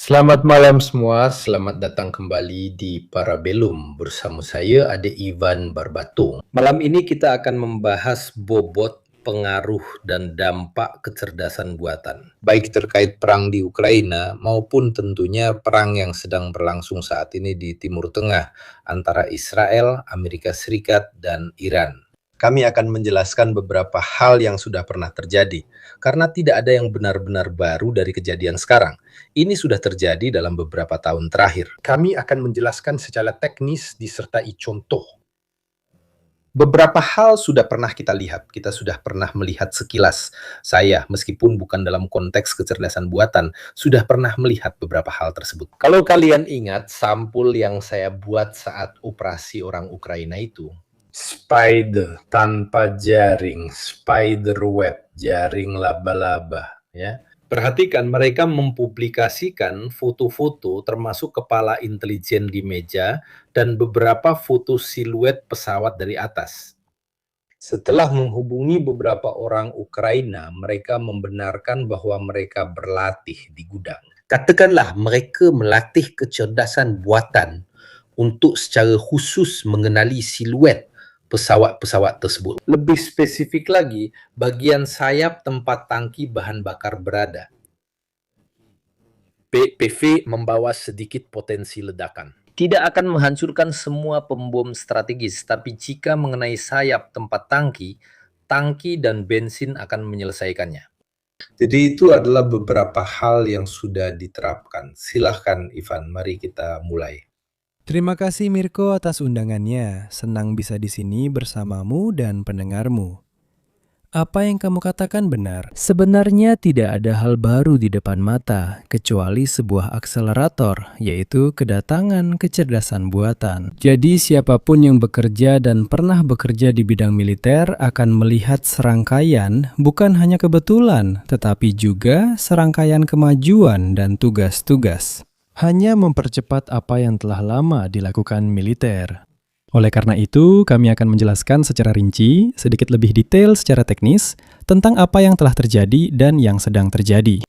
Selamat malam semua, selamat datang kembali di Parabellum bersama saya Ade Ivan Barbatung. Malam ini kita akan membahas bobot, pengaruh, dan dampak kecerdasan buatan. Baik terkait perang di Ukraina maupun tentunya perang yang sedang berlangsung saat ini di Timur Tengah antara Israel, Amerika Serikat, dan Iran. Kami akan menjelaskan beberapa hal yang sudah pernah terjadi, karena tidak ada yang benar-benar baru dari kejadian sekarang. Ini sudah terjadi dalam beberapa tahun terakhir. Kami akan menjelaskan secara teknis disertai contoh. Beberapa hal sudah pernah kita lihat, kita sudah pernah melihat sekilas. Saya, meskipun bukan dalam konteks kecerdasan buatan, sudah pernah melihat beberapa hal tersebut. Kalau kalian ingat sampul yang saya buat saat operasi orang Ukraina itu, spider tanpa jaring, spider web, jaring laba-laba, ya. Perhatikan, mereka mempublikasikan foto-foto termasuk kepala intelijen di meja dan beberapa foto siluet pesawat dari atas. Setelah menghubungi beberapa orang Ukraina, mereka membenarkan bahwa mereka berlatih di gudang. Katakanlah mereka melatih kecerdasan buatan untuk secara khusus mengenali siluet pesawat-pesawat tersebut. Lebih spesifik lagi, bagian sayap tempat tangki bahan bakar berada. PV membawa sedikit potensi ledakan. Tidak akan menghancurkan semua pembom strategis, tapi jika mengenai sayap tempat tangki, tangki dan bensin akan menyelesaikannya. Jadi itu adalah beberapa hal yang sudah diterapkan. Silahkan Ivan, mari kita mulai. Terima kasih Mirko atas undangannya. Senang bisa di sini bersamamu dan pendengarmu. Apa yang kamu katakan benar. Sebenarnya tidak ada hal baru di depan mata, kecuali sebuah akselerator, yaitu kedatangan kecerdasan buatan. Jadi siapapun yang bekerja dan pernah bekerja di bidang militer akan melihat serangkaian, bukan hanya kebetulan, tetapi juga serangkaian kemajuan dan tugas-tugas. Hanya mempercepat apa yang telah lama dilakukan militer. Oleh karena itu, kami akan menjelaskan secara rinci, sedikit lebih detail secara teknis, tentang apa yang telah terjadi dan yang sedang terjadi.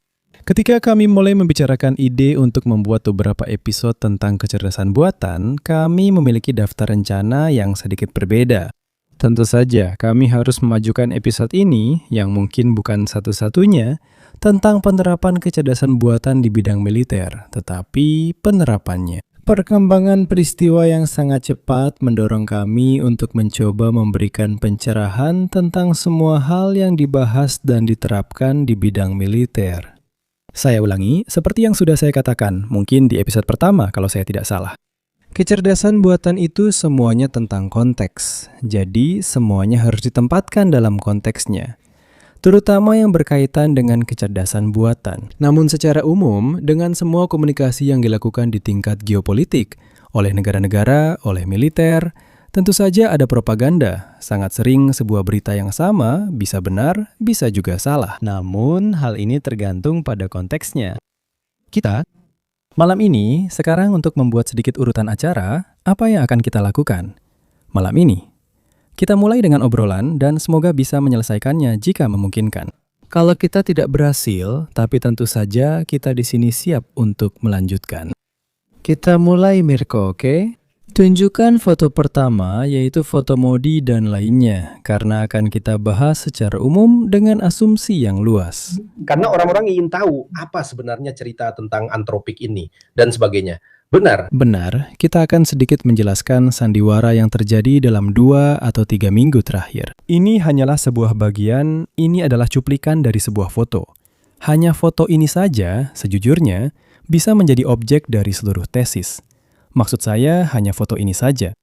Ketika kami mulai membicarakan ide untuk membuat beberapa episode tentang kecerdasan buatan, kami memiliki daftar rencana yang sedikit berbeda. Tentu saja, kami harus memajukan episode ini, yang mungkin bukan satu-satunya, tentang penerapan kecerdasan buatan di bidang militer, tetapi penerapannya. Perkembangan peristiwa yang sangat cepat mendorong kami untuk mencoba memberikan pencerahan tentang semua hal yang dibahas dan diterapkan di bidang militer. Saya ulangi, seperti yang sudah saya katakan, mungkin di episode pertama kalau saya tidak salah. Kecerdasan buatan itu semuanya tentang konteks, jadi semuanya harus ditempatkan dalam konteksnya, terutama yang berkaitan dengan kecerdasan buatan. Namun secara umum, dengan semua komunikasi yang dilakukan di tingkat geopolitik, oleh negara-negara, oleh militer, tentu saja ada propaganda. Sangat sering sebuah berita yang sama bisa benar, bisa juga salah. Namun hal ini tergantung pada konteksnya. Malam ini, sekarang untuk membuat sedikit urutan acara, apa yang akan kita lakukan? Malam ini, kita mulai dengan obrolan dan semoga bisa menyelesaikannya jika memungkinkan. Kalau kita tidak berhasil, tapi tentu saja kita di sini siap untuk melanjutkan. Kita mulai Mirko, oke? Tunjukkan foto pertama, yaitu foto modi dan lainnya, karena akan kita bahas secara umum dengan asumsi yang luas. Karena orang-orang ingin tahu apa sebenarnya cerita tentang antropik ini dan sebagainya. Benar. Benar, kita akan sedikit menjelaskan sandiwara yang terjadi dalam 2 atau 3 minggu terakhir. Ini hanyalah sebuah bagian, ini adalah cuplikan dari sebuah foto. Hanya foto ini saja, sejujurnya, bisa menjadi objek dari seluruh tesis. Maksud saya hanya foto ini saja.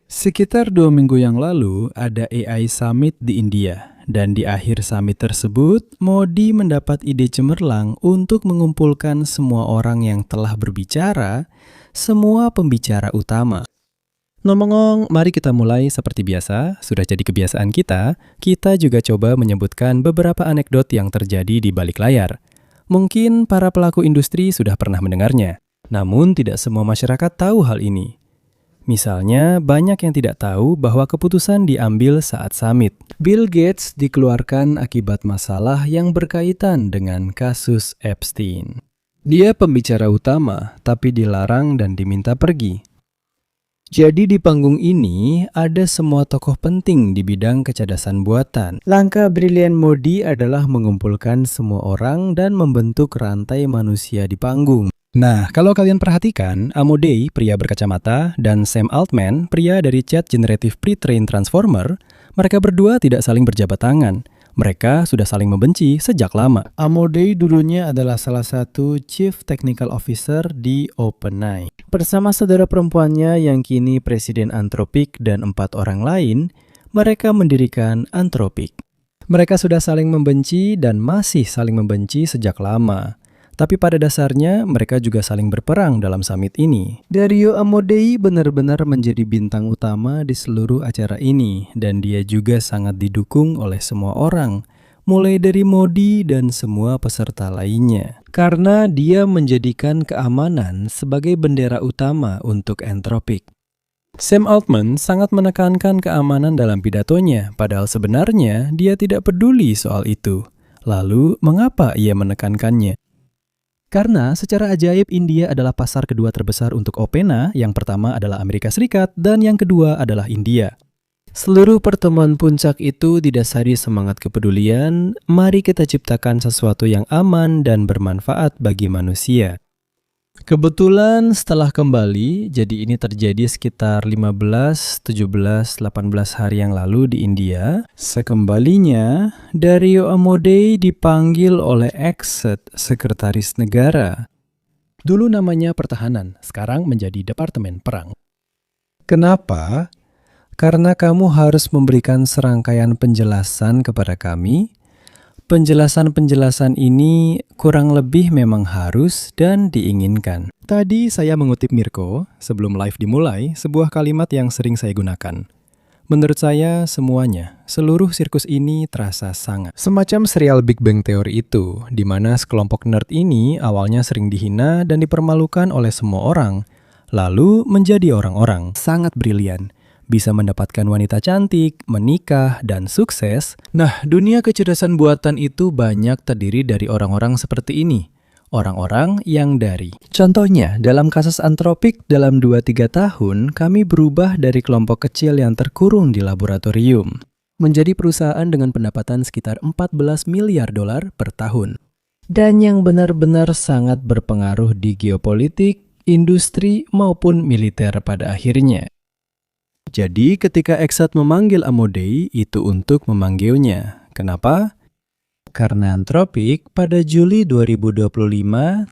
Sekitar 2 minggu yang lalu, ada AI Summit di India. Dan di akhir summit tersebut, Modi mendapat ide cemerlang untuk mengumpulkan semua orang yang telah berbicara, semua pembicara utama. Ngomong-ngomong, mari kita mulai seperti biasa. Sudah jadi kebiasaan kita juga coba menyebutkan beberapa anekdot yang terjadi di balik layar. Mungkin para pelaku industri sudah pernah mendengarnya. Namun tidak semua masyarakat tahu hal ini. Misalnya, banyak yang tidak tahu bahwa keputusan diambil saat summit. Bill Gates dikeluarkan akibat masalah yang berkaitan dengan kasus Epstein. Dia pembicara utama, tapi dilarang dan diminta pergi. Jadi di panggung ini ada semua tokoh penting di bidang kecerdasan buatan. Langkah brilian Modi adalah mengumpulkan semua orang dan membentuk rantai manusia di panggung. Nah, kalau kalian perhatikan, Amodei, pria berkacamata, dan Sam Altman, pria dari Chat Generative Pre-trained Transformer, mereka berdua tidak saling berjabat tangan. Mereka sudah saling membenci sejak lama. Amodei dulunya adalah salah satu Chief Technical Officer di OpenAI. Bersama saudara perempuannya yang kini Presiden Anthropic dan 4 orang lain, mereka mendirikan Anthropic. Mereka sudah saling membenci dan masih saling membenci sejak lama. Tapi pada dasarnya mereka juga saling berperang dalam summit ini. Dario Amodei benar-benar menjadi bintang utama di seluruh acara ini dan dia juga sangat didukung oleh semua orang, mulai dari Modi dan semua peserta lainnya. Karena dia menjadikan keamanan sebagai bendera utama untuk Anthropic. Sam Altman sangat menekankan keamanan dalam pidatonya, padahal sebenarnya dia tidak peduli soal itu. Lalu, mengapa ia menekankannya? Karena secara ajaib India adalah pasar kedua terbesar untuk OpenAI, yang pertama adalah Amerika Serikat dan yang kedua adalah India. Seluruh pertemuan puncak itu didasari semangat kepedulian, mari kita ciptakan sesuatu yang aman dan bermanfaat bagi manusia. Kebetulan setelah kembali, jadi ini terjadi sekitar 15, 17, 18 hari yang lalu di India. Sekembalinya, Dario Amodei dipanggil oleh Exet, Sekretaris Negara. Dulu namanya Pertahanan, sekarang menjadi Departemen Perang. Kenapa? Karena kamu harus memberikan serangkaian penjelasan kepada kami. Penjelasan-penjelasan ini kurang lebih memang harus dan diinginkan. Tadi saya mengutip Mirko, sebelum live dimulai, sebuah kalimat yang sering saya gunakan. Menurut saya, semuanya, seluruh sirkus ini terasa sangat. Semacam serial Big Bang Theory itu, di mana sekelompok nerd ini awalnya sering dihina dan dipermalukan oleh semua orang, lalu menjadi orang-orang sangat brilian. Bisa mendapatkan wanita cantik, menikah, dan sukses. Nah, dunia kecerdasan buatan itu banyak terdiri dari orang-orang seperti ini. Orang-orang yang dari. Contohnya, dalam kasus Anthropic, dalam 2-3 tahun, kami berubah dari kelompok kecil yang terkurung di laboratorium menjadi perusahaan dengan pendapatan sekitar 14 miliar dolar per tahun. Dan yang benar-benar sangat berpengaruh di geopolitik, industri, maupun militer pada akhirnya. Jadi ketika Exet memanggil Amodei, itu untuk memanggilnya. Kenapa? Karena Anthropic pada Juli 2025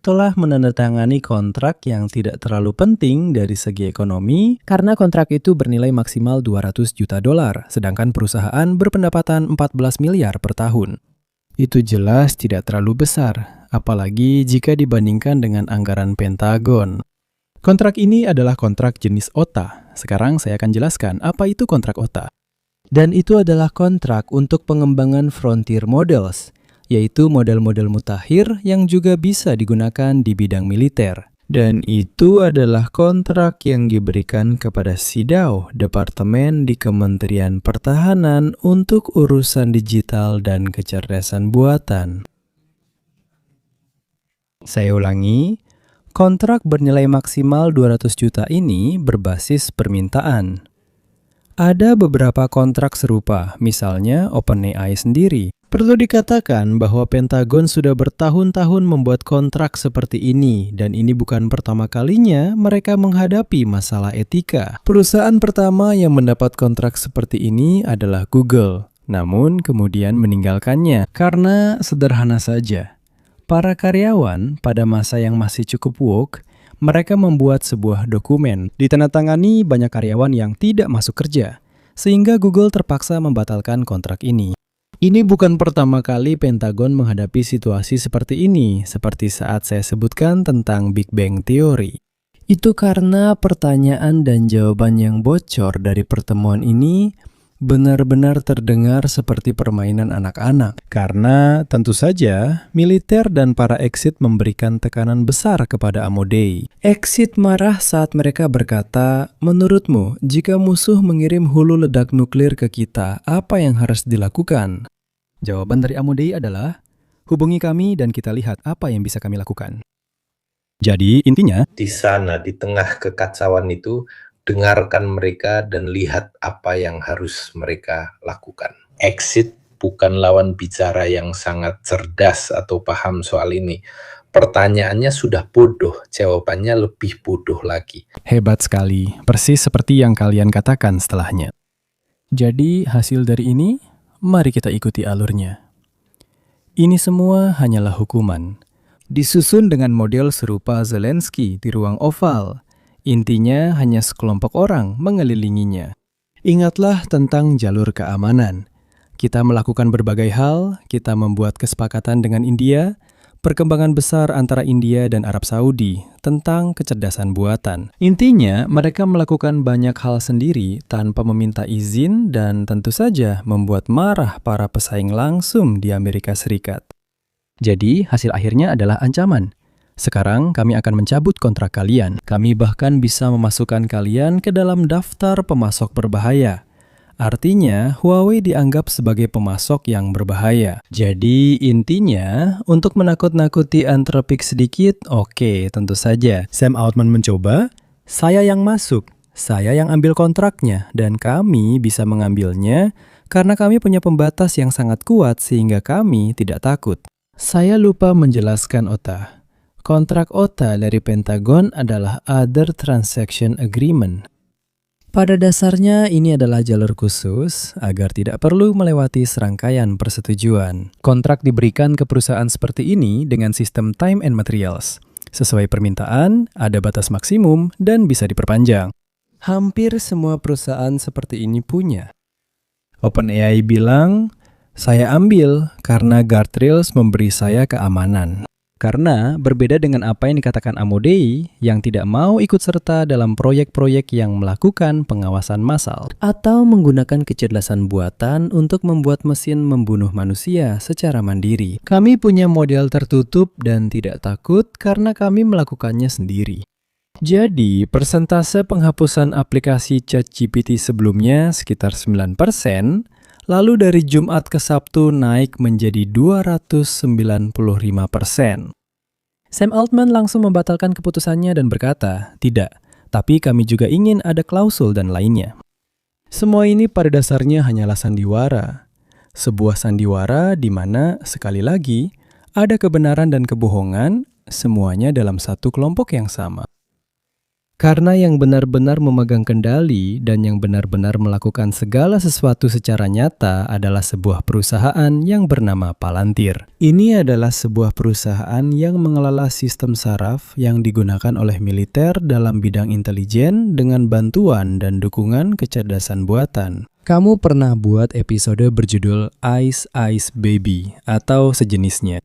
telah menandatangani kontrak yang tidak terlalu penting dari segi ekonomi, karena kontrak itu bernilai maksimal 200 juta dolar, sedangkan perusahaan berpendapatan 14 miliar per tahun. Itu jelas tidak terlalu besar, apalagi jika dibandingkan dengan anggaran Pentagon. Kontrak ini adalah kontrak jenis OTA. Sekarang saya akan jelaskan apa itu kontrak OTA. Dan itu adalah kontrak untuk pengembangan frontier models, yaitu model-model mutakhir yang juga bisa digunakan di bidang militer. Dan itu adalah kontrak yang diberikan kepada SIDAO, Departemen di Kementerian Pertahanan untuk urusan digital dan kecerdasan buatan. Saya ulangi. Kontrak bernilai maksimal 200 juta ini berbasis permintaan. Ada beberapa kontrak serupa, misalnya OpenAI sendiri. Perlu dikatakan bahwa Pentagon sudah bertahun-tahun membuat kontrak seperti ini, dan ini bukan pertama kalinya mereka menghadapi masalah etika. Perusahaan pertama yang mendapat kontrak seperti ini adalah Google, namun kemudian meninggalkannya karena sederhana saja. Para karyawan pada masa yang masih cukup woke, mereka membuat sebuah dokumen. Ditandatangani banyak karyawan yang tidak masuk kerja, sehingga Google terpaksa membatalkan kontrak ini. Ini bukan pertama kali Pentagon menghadapi situasi seperti ini, seperti saat saya sebutkan tentang Big Bang Theory. Itu karena pertanyaan dan jawaban yang bocor dari pertemuan ini benar-benar terdengar seperti permainan anak-anak. Karena tentu saja, militer dan para Exit memberikan tekanan besar kepada Amodei. Exit marah saat mereka berkata, menurutmu, jika musuh mengirim hulu ledak nuklir ke kita, apa yang harus dilakukan? Jawaban dari Amodei adalah, hubungi kami dan kita lihat apa yang bisa kami lakukan. Jadi intinya, Di sana, di tengah kekacauan itu, dengarkan mereka dan lihat apa yang harus mereka lakukan. Exit bukan lawan bicara yang sangat cerdas atau paham soal ini. Pertanyaannya sudah bodoh, jawabannya lebih bodoh lagi. hebat sekali, persis seperti yang kalian katakan setelahnya. Jadi hasil dari ini, mari kita ikuti alurnya. Ini semua hanyalah hukuman. Disusun dengan model serupa Zelensky di ruang oval. Intinya hanya sekelompok orang mengelilinginya. Ingatlah tentang jalur keamanan. Kita melakukan berbagai hal, kita membuat kesepakatan dengan India, perkembangan besar antara India dan Arab Saudi tentang kecerdasan buatan. Intinya, mereka melakukan banyak hal sendiri tanpa meminta izin dan tentu saja membuat marah para pesaing langsung di Amerika Serikat. Jadi, hasil akhirnya adalah ancaman. Sekarang kami akan mencabut kontrak kalian. Kami bahkan bisa memasukkan kalian ke dalam daftar pemasok berbahaya. Artinya, Huawei dianggap sebagai pemasok yang berbahaya. Jadi, intinya, untuk menakut-nakuti Anthropic sedikit, oke, tentu saja. Sam Altman mencoba, saya yang masuk, saya yang ambil kontraknya, dan kami bisa mengambilnya karena kami punya pembatas yang sangat kuat sehingga kami tidak takut. Saya lupa menjelaskan OTA. Kontrak OTA dari Pentagon adalah Other Transaction Agreement. Pada dasarnya ini adalah jalur khusus agar tidak perlu melewati serangkaian persetujuan. Kontrak diberikan ke perusahaan seperti ini dengan sistem time and materials. Sesuai permintaan, ada batas maksimum dan bisa diperpanjang. Hampir semua perusahaan seperti ini punya. OpenAI bilang, saya ambil karena guardrails memberi saya keamanan. Karena berbeda dengan apa yang dikatakan Amodei yang tidak mau ikut serta dalam proyek-proyek yang melakukan pengawasan massal atau menggunakan kecerdasan buatan untuk membuat mesin membunuh manusia secara mandiri. Kami punya model tertutup dan tidak takut karena kami melakukannya sendiri. Jadi, persentase penghapusan aplikasi ChatGPT sebelumnya sekitar 9%, lalu dari Jumat ke Sabtu naik menjadi 295%. Sam Altman langsung membatalkan keputusannya dan berkata, tidak, tapi kami juga ingin ada klausul dan lainnya. Semua ini pada dasarnya hanyalah sandiwara. Sebuah sandiwara di mana, sekali lagi, ada kebenaran dan kebohongan, semuanya dalam satu kelompok yang sama. Karena yang benar-benar memegang kendali dan yang benar-benar melakukan segala sesuatu secara nyata adalah sebuah perusahaan yang bernama Palantir. Ini adalah sebuah perusahaan yang mengelola sistem saraf yang digunakan oleh militer dalam bidang intelijen dengan bantuan dan dukungan kecerdasan buatan. Kamu pernah buat episode berjudul Ice Ice Baby atau sejenisnya.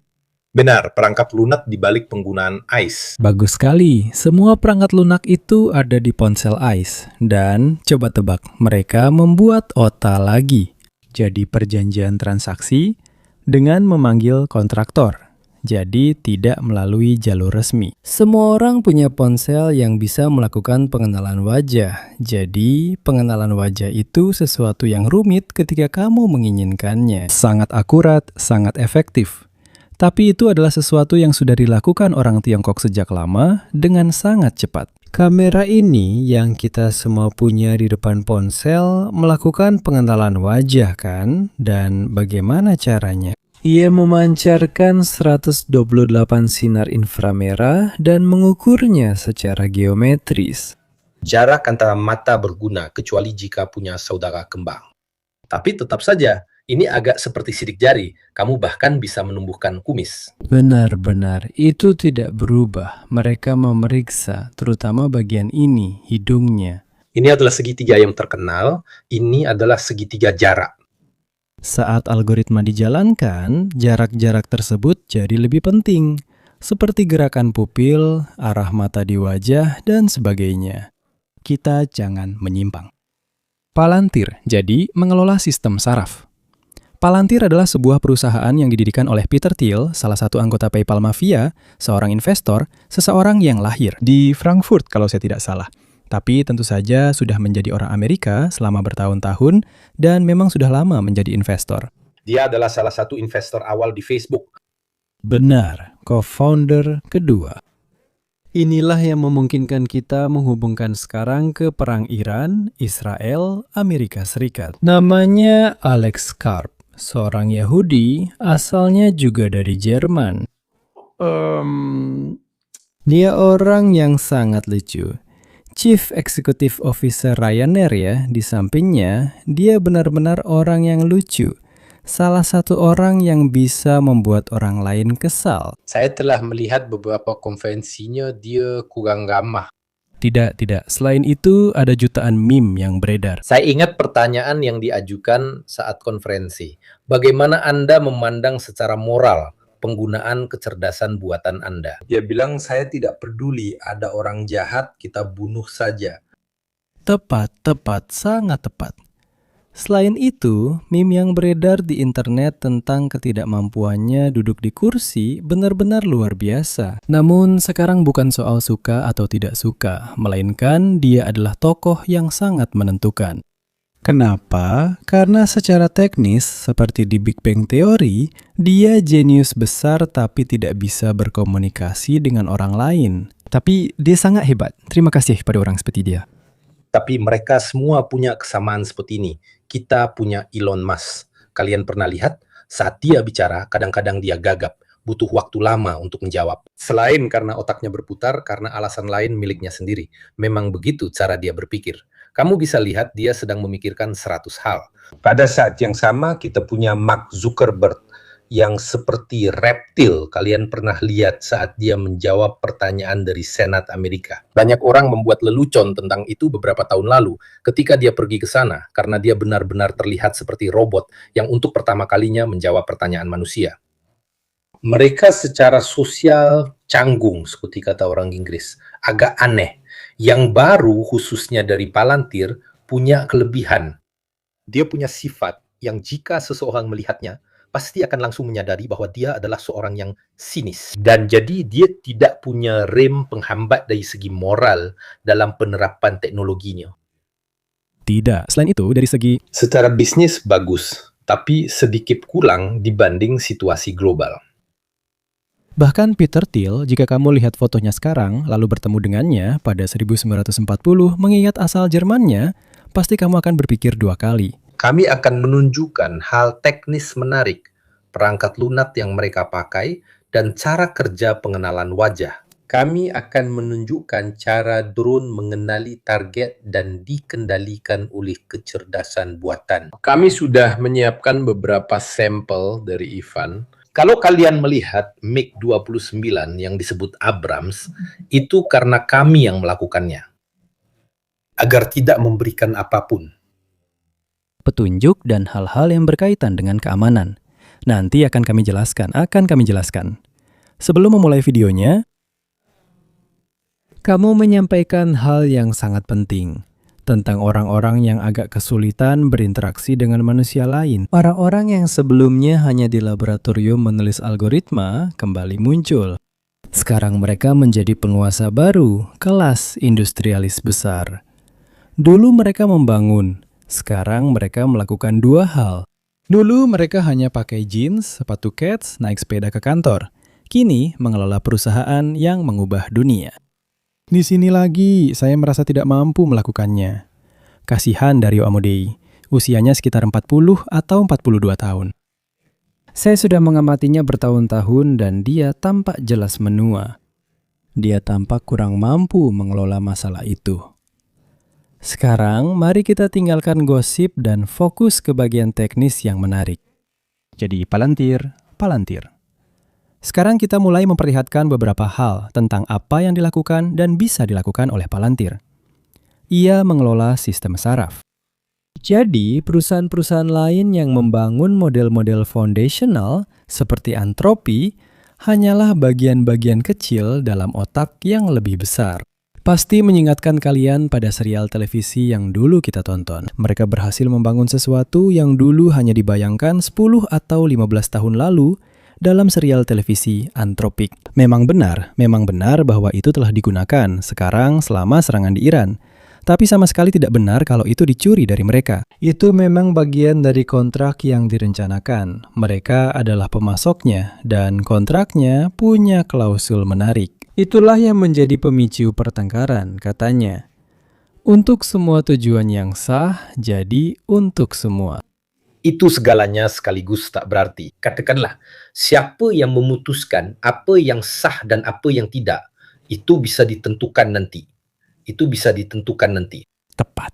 Benar, perangkap lunak di balik penggunaan ICE. Bagus sekali, semua perangkat lunak itu ada di ponsel ICE. Dan coba tebak, mereka membuat OTA lagi. Jadi perjanjian transaksi dengan memanggil kontraktor. Jadi tidak melalui jalur resmi. Semua orang punya ponsel yang bisa melakukan pengenalan wajah. Jadi pengenalan wajah itu sesuatu yang rumit ketika kamu menginginkannya. Sangat akurat, sangat efektif. Tapi itu adalah sesuatu yang sudah dilakukan orang Tiongkok sejak lama dengan sangat cepat. Kamera ini yang kita semua punya di depan ponsel melakukan pengenalan wajah kan? Dan bagaimana caranya? Ia memancarkan 128 sinar inframerah dan mengukurnya secara geometris. Jarak antara mata berguna kecuali jika punya saudara kembar. Tapi tetap saja, ini agak seperti sidik jari. Kamu bahkan bisa menumbuhkan kumis. Benar-benar, itu tidak berubah. Mereka memeriksa, terutama bagian ini, hidungnya. Ini adalah segitiga yang terkenal. Ini adalah segitiga jarak. Saat algoritma dijalankan, jarak-jarak tersebut jadi lebih penting. Seperti gerakan pupil, arah mata di wajah, dan sebagainya. Kita jangan menyimpang. Palantir, jadi mengelola sistem saraf. Palantir adalah sebuah perusahaan yang didirikan oleh Peter Thiel, salah satu anggota PayPal Mafia, seorang investor, seseorang yang lahir di Frankfurt kalau saya tidak salah. Tapi tentu saja sudah menjadi orang Amerika selama bertahun-tahun dan memang sudah lama menjadi investor. Dia adalah salah satu investor awal di Facebook. Benar, co-founder kedua. Inilah yang memungkinkan kita menghubungkan sekarang ke perang Iran, Israel, Amerika Serikat. Namanya Alex Karp, seorang Yahudi, asalnya juga dari Jerman. Dia orang yang sangat lucu. Chief Executive Officer Ryanair ya, di sampingnya, dia benar-benar orang yang lucu. Salah satu orang yang bisa membuat orang lain kesal. Saya telah melihat beberapa konferensinya, dia kurang ramah. Tidak. Selain itu, ada jutaan meme yang beredar. Saya ingat pertanyaan yang diajukan saat konferensi. Bagaimana Anda memandang secara moral penggunaan kecerdasan buatan Anda? Dia bilang, saya tidak peduli, ada orang jahat, kita bunuh saja. Tepat, sangat tepat. Selain itu, meme yang beredar di internet tentang ketidakmampuannya duduk di kursi benar-benar luar biasa. Namun sekarang bukan soal suka atau tidak suka, melainkan dia adalah tokoh yang sangat menentukan. Kenapa? Karena secara teknis, seperti di Big Bang Theory, dia jenius besar tapi tidak bisa berkomunikasi dengan orang lain. Tapi dia sangat hebat. Terima kasih pada orang seperti dia. Tapi mereka semua punya kesamaan seperti ini. Kita punya Elon Musk. Kalian pernah lihat? Saat dia bicara, kadang-kadang dia gagap. Butuh waktu lama untuk menjawab. Selain karena otaknya berputar, karena alasan lain miliknya sendiri. Memang begitu cara dia berpikir. Kamu bisa lihat dia sedang memikirkan 100 hal. Pada saat yang sama, kita punya Mark Zuckerberg yang seperti reptil. Kalian pernah lihat saat dia menjawab pertanyaan dari Senat Amerika. Banyak orang membuat lelucon tentang itu beberapa tahun lalu ketika dia pergi ke sana karena dia benar-benar terlihat seperti robot yang untuk pertama kalinya menjawab pertanyaan manusia. Mereka secara sosial canggung, seperti kata orang Inggris, agak aneh. Yang baru khususnya dari Palantir punya kelebihan. Dia punya sifat yang jika seseorang melihatnya pasti akan langsung menyadari bahwa dia adalah seorang yang sinis. Dan jadi dia tidak punya rem penghambat dari segi moral dalam penerapan teknologinya. Tidak. Selain itu, dari segi secara bisnis bagus, tapi sedikit kurang dibanding situasi global. Bahkan Peter Thiel, jika kamu lihat fotonya sekarang, lalu bertemu dengannya pada 1940, mengingat asal Jermannya, pasti kamu akan berpikir dua kali. Kami akan menunjukkan hal teknis menarik, perangkat lunak yang mereka pakai, dan cara kerja pengenalan wajah. Kami akan menunjukkan cara drone mengenali target dan dikendalikan oleh kecerdasan buatan. Kami sudah menyiapkan beberapa sampel dari Ivan. Kalau kalian melihat MiG-29 yang disebut Abrams, itu karena kami yang melakukannya. Agar tidak memberikan apapun. Petunjuk dan hal-hal yang berkaitan dengan keamanan. Nanti akan kami jelaskan. Sebelum memulai videonya, kamu menyampaikan hal yang sangat penting tentang orang-orang yang agak kesulitan berinteraksi dengan manusia lain. Orang-orang yang sebelumnya hanya di laboratorium menulis algoritma kembali muncul. Sekarang mereka menjadi penguasa baru, kelas industrialis besar. Dulu mereka membangun. Sekarang mereka melakukan dua hal. Dulu mereka hanya pakai jeans, sepatu kets, naik sepeda ke kantor. Kini mengelola perusahaan yang mengubah dunia. Di sini lagi, saya merasa tidak mampu melakukannya. Kasihan Dario Amodei, usianya sekitar 40 atau 42 tahun. Saya sudah mengamatinya bertahun-tahun dan dia tampak jelas menua. Dia tampak kurang mampu mengelola masalah itu. Sekarang, mari kita tinggalkan gosip dan fokus ke bagian teknis yang menarik. Jadi, Palantir. Sekarang kita mulai memperlihatkan beberapa hal tentang apa yang dilakukan dan bisa dilakukan oleh Palantir. Ia mengelola sistem saraf. Jadi, perusahaan-perusahaan lain yang membangun model-model foundational seperti Anthropic hanyalah bagian-bagian kecil dalam otak yang lebih besar. Pasti mengingatkan kalian pada serial televisi yang dulu kita tonton. Mereka berhasil membangun sesuatu yang dulu hanya dibayangkan 10 atau 15 tahun lalu dalam serial televisi Anthropic. Memang benar bahwa itu telah digunakan sekarang selama serangan di Iran. Tapi sama sekali tidak benar kalau itu dicuri dari mereka. Itu memang bagian dari kontrak yang direncanakan. Mereka adalah pemasoknya dan kontraknya punya klausul menarik. Itulah yang menjadi pemicu pertengkaran, katanya. Untuk semua tujuan yang sah, jadi untuk semua. Itu segalanya sekaligus tak berarti. Katakanlah, siapa yang memutuskan apa yang sah dan apa yang tidak, itu bisa ditentukan nanti. Tepat.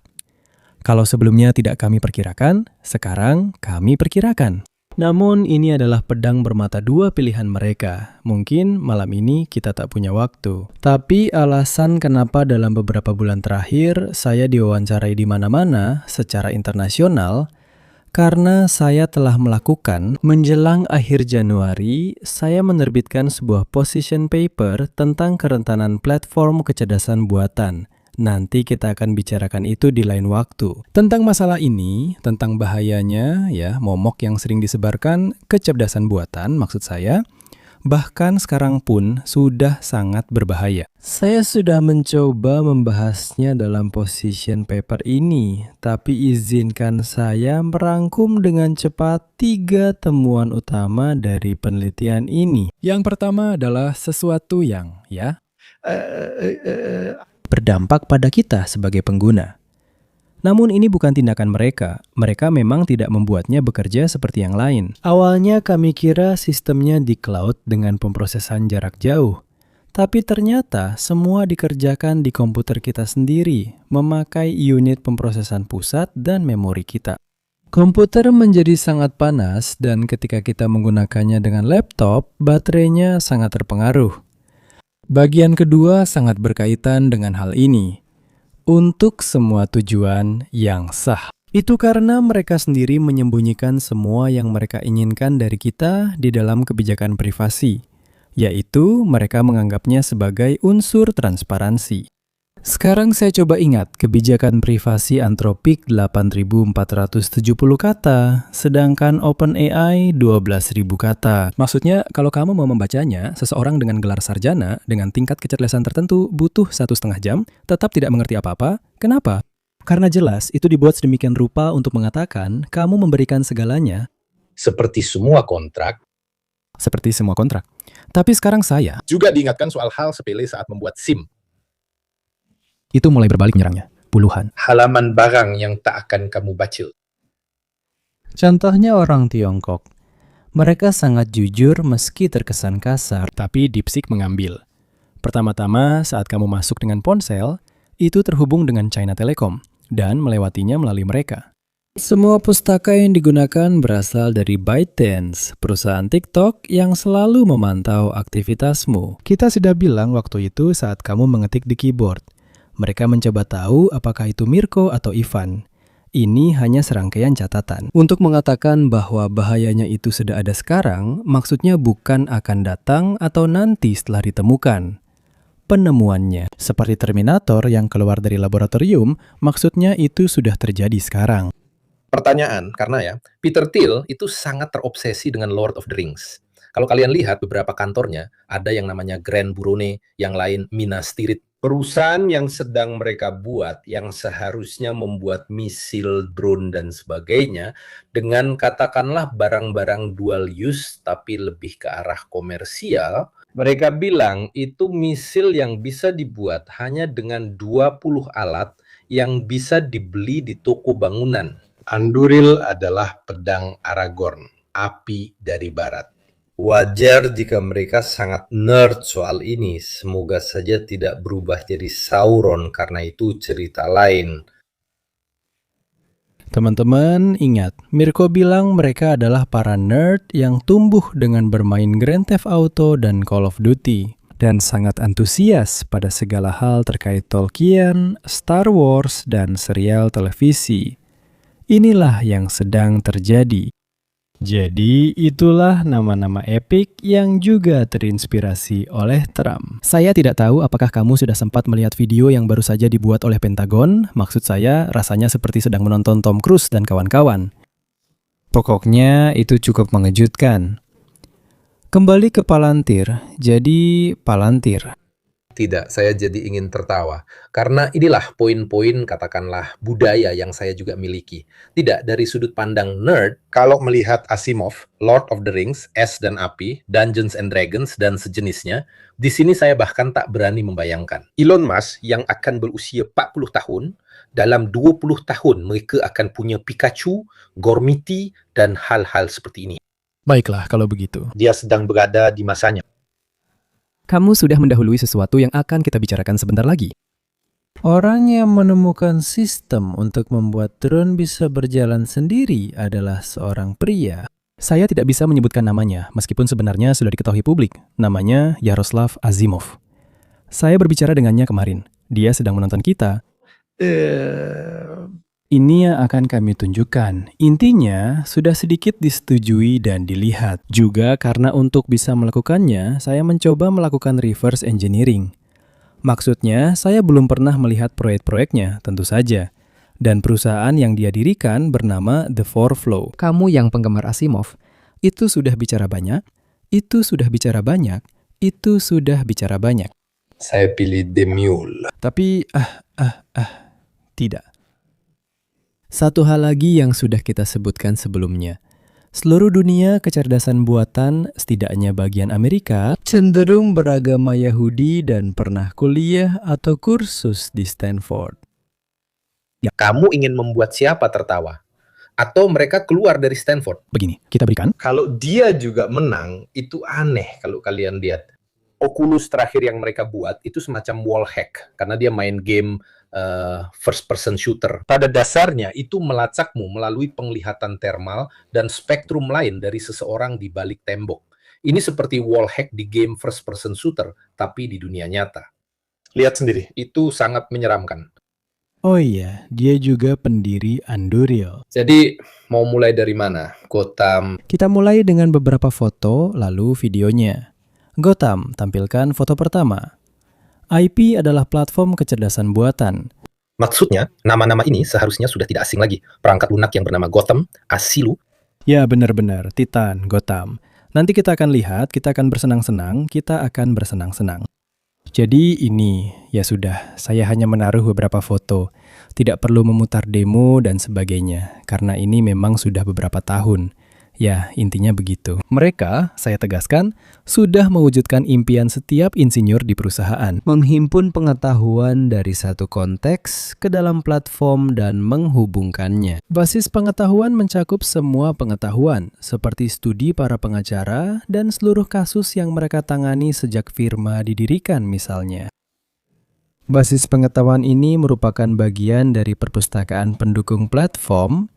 Kalau sebelumnya tidak kami perkirakan, sekarang kami perkirakan. Namun ini adalah pedang bermata dua pilihan mereka. Mungkin malam ini kita tak punya waktu. Tapi alasan kenapa dalam beberapa bulan terakhir saya diwawancarai di mana-mana secara internasional, karena saya telah melakukan, menjelang akhir Januari, saya menerbitkan sebuah position paper tentang kerentanan platform kecerdasan buatan. Nanti kita akan bicarakan itu di lain waktu. Tentang masalah ini, tentang bahayanya, momok yang sering disebarkan, kecerdasan buatan maksud saya, bahkan sekarang pun sudah sangat berbahaya. Saya sudah mencoba membahasnya dalam position paper ini, tapi izinkan saya merangkum dengan cepat 3 temuan utama dari penelitian ini. Yang pertama adalah sesuatu yang, berdampak pada kita sebagai pengguna. Namun ini bukan tindakan mereka. Mereka memang tidak membuatnya bekerja seperti yang lain. Awalnya kami kira sistemnya di cloud dengan pemrosesan jarak jauh. Tapi ternyata semua dikerjakan di komputer kita sendiri, memakai unit pemrosesan pusat dan memori kita. Komputer menjadi sangat panas dan ketika kita menggunakannya dengan laptop, baterainya sangat terpengaruh. Bagian kedua sangat berkaitan dengan hal ini. Untuk semua tujuan yang sah. Itu karena mereka sendiri menyembunyikan semua yang mereka inginkan dari kita di dalam kebijakan privasi, yaitu mereka menganggapnya sebagai unsur transparansi. Sekarang saya coba ingat kebijakan privasi Anthropic 8.470 kata, sedangkan OpenAI 12.000 kata. Maksudnya, kalau kamu mau membacanya, seseorang dengan gelar sarjana dengan tingkat kecerdasan tertentu butuh 1,5 jam, tetap tidak mengerti apa-apa. Kenapa? Karena jelas itu dibuat sedemikian rupa untuk mengatakan kamu memberikan segalanya. Seperti semua kontrak. Tapi sekarang saya Juga diingatkan soal hal sepele saat membuat SIM. itu mulai berbalik menyerangnya. Puluhan. Halaman barang yang tak akan kamu baca. Contohnya orang Tiongkok. Mereka sangat jujur meski terkesan kasar, tapi DeepSeek mengambil. Pertama-tama saat kamu masuk dengan ponsel, itu terhubung dengan China Telecom dan melewatinya melalui mereka. Semua pustaka yang digunakan berasal dari ByteDance, perusahaan TikTok yang selalu memantau aktivitasmu. Kita sudah bilang waktu itu saat kamu mengetik di keyboard. Mereka mencoba tahu apakah itu Mirko atau Ivan. Ini hanya serangkaian catatan. Untuk mengatakan bahwa bahayanya itu sudah ada sekarang, maksudnya bukan akan datang atau nanti setelah ditemukan. Penemuannya, seperti Terminator yang keluar dari laboratorium, maksudnya itu sudah terjadi sekarang. Pertanyaan, karena Peter Thiel itu sangat terobsesi dengan Lord of the Rings. Kalau kalian lihat beberapa kantornya, ada yang namanya Grand Burone, yang lain Minas Tirith. Perusahaan yang sedang mereka buat, yang seharusnya membuat misil, drone, dan sebagainya, dengan katakanlah barang-barang dual use, tapi lebih ke arah komersial, mereka bilang itu misil yang bisa dibuat hanya dengan 20 alat yang bisa dibeli di toko bangunan. Anduril adalah pedang Aragorn, api dari barat. Wajar jika mereka sangat nerd soal ini. Semoga saja tidak berubah jadi Sauron karena itu cerita lain. Teman-teman, ingat, Mirko bilang mereka adalah para nerd yang tumbuh dengan bermain Grand Theft Auto dan Call of Duty, dan sangat antusias pada segala hal terkait Tolkien, Star Wars, dan serial televisi. Inilah yang sedang terjadi. Jadi, itulah nama-nama epik yang juga terinspirasi oleh Trump. Saya tidak tahu apakah kamu sudah sempat melihat video yang baru saja dibuat oleh Pentagon. Maksud saya, rasanya seperti sedang menonton Tom Cruise dan kawan-kawan. Pokoknya, itu cukup mengejutkan. Kembali ke Palantir. Jadi, Palantir. Tidak, saya jadi ingin tertawa. Karena inilah poin-poin katakanlah budaya yang saya juga miliki. Tidak dari sudut pandang nerd, kalau melihat Asimov, Lord of the Rings, Es dan Api, Dungeons and Dragons, dan sejenisnya, di sini saya bahkan tak berani membayangkan. Elon Musk yang akan berusia 40 tahun, dalam 20 tahun mereka akan punya Pikachu, Gormiti, dan hal-hal seperti ini. Baiklah kalau begitu. Dia sedang berada di masanya. Kamu sudah mendahului sesuatu yang akan kita bicarakan sebentar lagi. Orang yang menemukan sistem untuk membuat drone bisa berjalan sendiri adalah seorang pria. Saya tidak bisa menyebutkan namanya, meskipun sebenarnya sudah diketahui publik. Namanya Yaroslav Asimov. Saya berbicara dengannya kemarin. Dia sedang menonton kita. Ini yang akan kami tunjukkan. Intinya, sudah sedikit disetujui dan dilihat. Juga karena untuk bisa melakukannya, saya mencoba melakukan reverse engineering. Maksudnya, saya belum pernah melihat proyek-proyeknya, tentu saja. Dan perusahaan yang dia dirikan bernama The Four Flow. Kamu yang penggemar Asimov, itu sudah bicara banyak, itu sudah bicara banyak, itu sudah bicara banyak. Saya pilih The Mule. Tapi, tidak. Satu hal lagi yang sudah kita sebutkan sebelumnya. Seluruh dunia kecerdasan buatan, setidaknya bagian Amerika, cenderung beragama Yahudi dan pernah kuliah atau kursus di Stanford. Kamu ingin membuat siapa tertawa? Atau mereka keluar dari Stanford? Begini, kita berikan. Kalau dia juga menang, itu aneh kalau kalian lihat. Oculus terakhir yang mereka buat itu semacam wall hack. Karena dia main game first person shooter. Pada dasarnya itu melacakmu melalui penglihatan thermal dan spektrum lain dari seseorang di balik tembok. Ini seperti wall hack di game first person shooter, tapi di dunia nyata. Lihat sendiri, itu sangat menyeramkan. Oh iya, dia juga pendiri Anduril. Jadi, mau mulai dari mana? Gotham. Kita mulai dengan beberapa foto, lalu videonya. Gotham, tampilkan foto pertama. IP adalah platform kecerdasan buatan. Maksudnya, nama-nama ini seharusnya sudah tidak asing lagi. Perangkat lunak yang bernama Gotham, Asilu. Ya, benar-benar. Titan, Gotham. Nanti kita akan lihat, kita akan bersenang-senang, kita akan bersenang-senang. Jadi ini, ya sudah, saya hanya menaruh beberapa foto. Tidak perlu memutar demo dan sebagainya, karena ini memang sudah beberapa tahun. Ya, intinya begitu. Mereka, saya tegaskan, sudah mewujudkan impian setiap insinyur di perusahaan. Menghimpun pengetahuan dari satu konteks ke dalam platform dan menghubungkannya. Basis pengetahuan mencakup semua pengetahuan, seperti studi para pengacara dan seluruh kasus yang mereka tangani sejak firma didirikan misalnya. Basis pengetahuan ini merupakan bagian dari perpustakaan pendukung platform.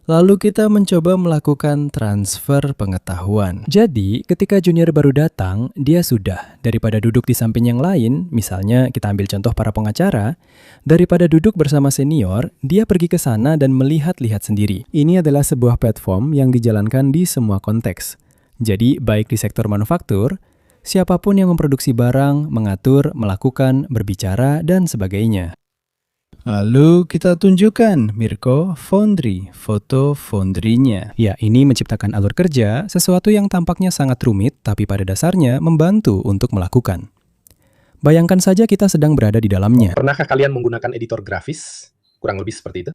Lalu kita mencoba melakukan transfer pengetahuan. Jadi, ketika junior baru datang, dia sudah, daripada duduk di samping yang lain, misalnya kita ambil contoh para pengacara, daripada duduk bersama senior, dia pergi ke sana dan melihat-lihat sendiri. Ini adalah sebuah platform yang dijalankan di semua konteks. Jadi, baik di sektor manufaktur, siapapun yang memproduksi barang, mengatur, melakukan, berbicara, dan sebagainya. Lalu kita tunjukkan Mirko Foundry, foto Foundry-nya. Ya, ini menciptakan alur kerja, sesuatu yang tampaknya sangat rumit, tapi pada dasarnya membantu untuk melakukan. Bayangkan saja kita sedang berada di dalamnya. Pernahkah kalian menggunakan editor grafis? Kurang lebih seperti itu.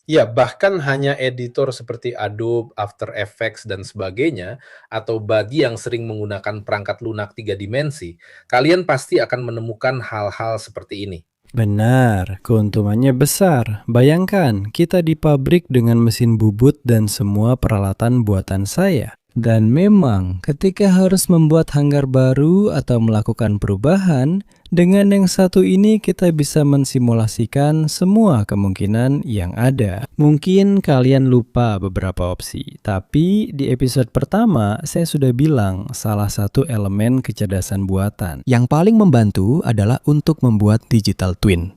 Ya, bahkan hanya editor seperti Adobe, After Effects, dan sebagainya, atau bagi yang sering menggunakan perangkat lunak 3 dimensi, kalian pasti akan menemukan hal-hal seperti ini. Benar, keuntungannya besar. Bayangkan, kita di pabrik dengan mesin bubut dan semua peralatan buatan saya. Dan memang, ketika harus membuat hanggar baru atau melakukan perubahan, dengan yang satu ini kita bisa mensimulasikan semua kemungkinan yang ada. Mungkin kalian lupa beberapa opsi, tapi di episode pertama saya sudah bilang salah satu elemen kecerdasan buatan. Yang paling membantu adalah untuk membuat digital twin.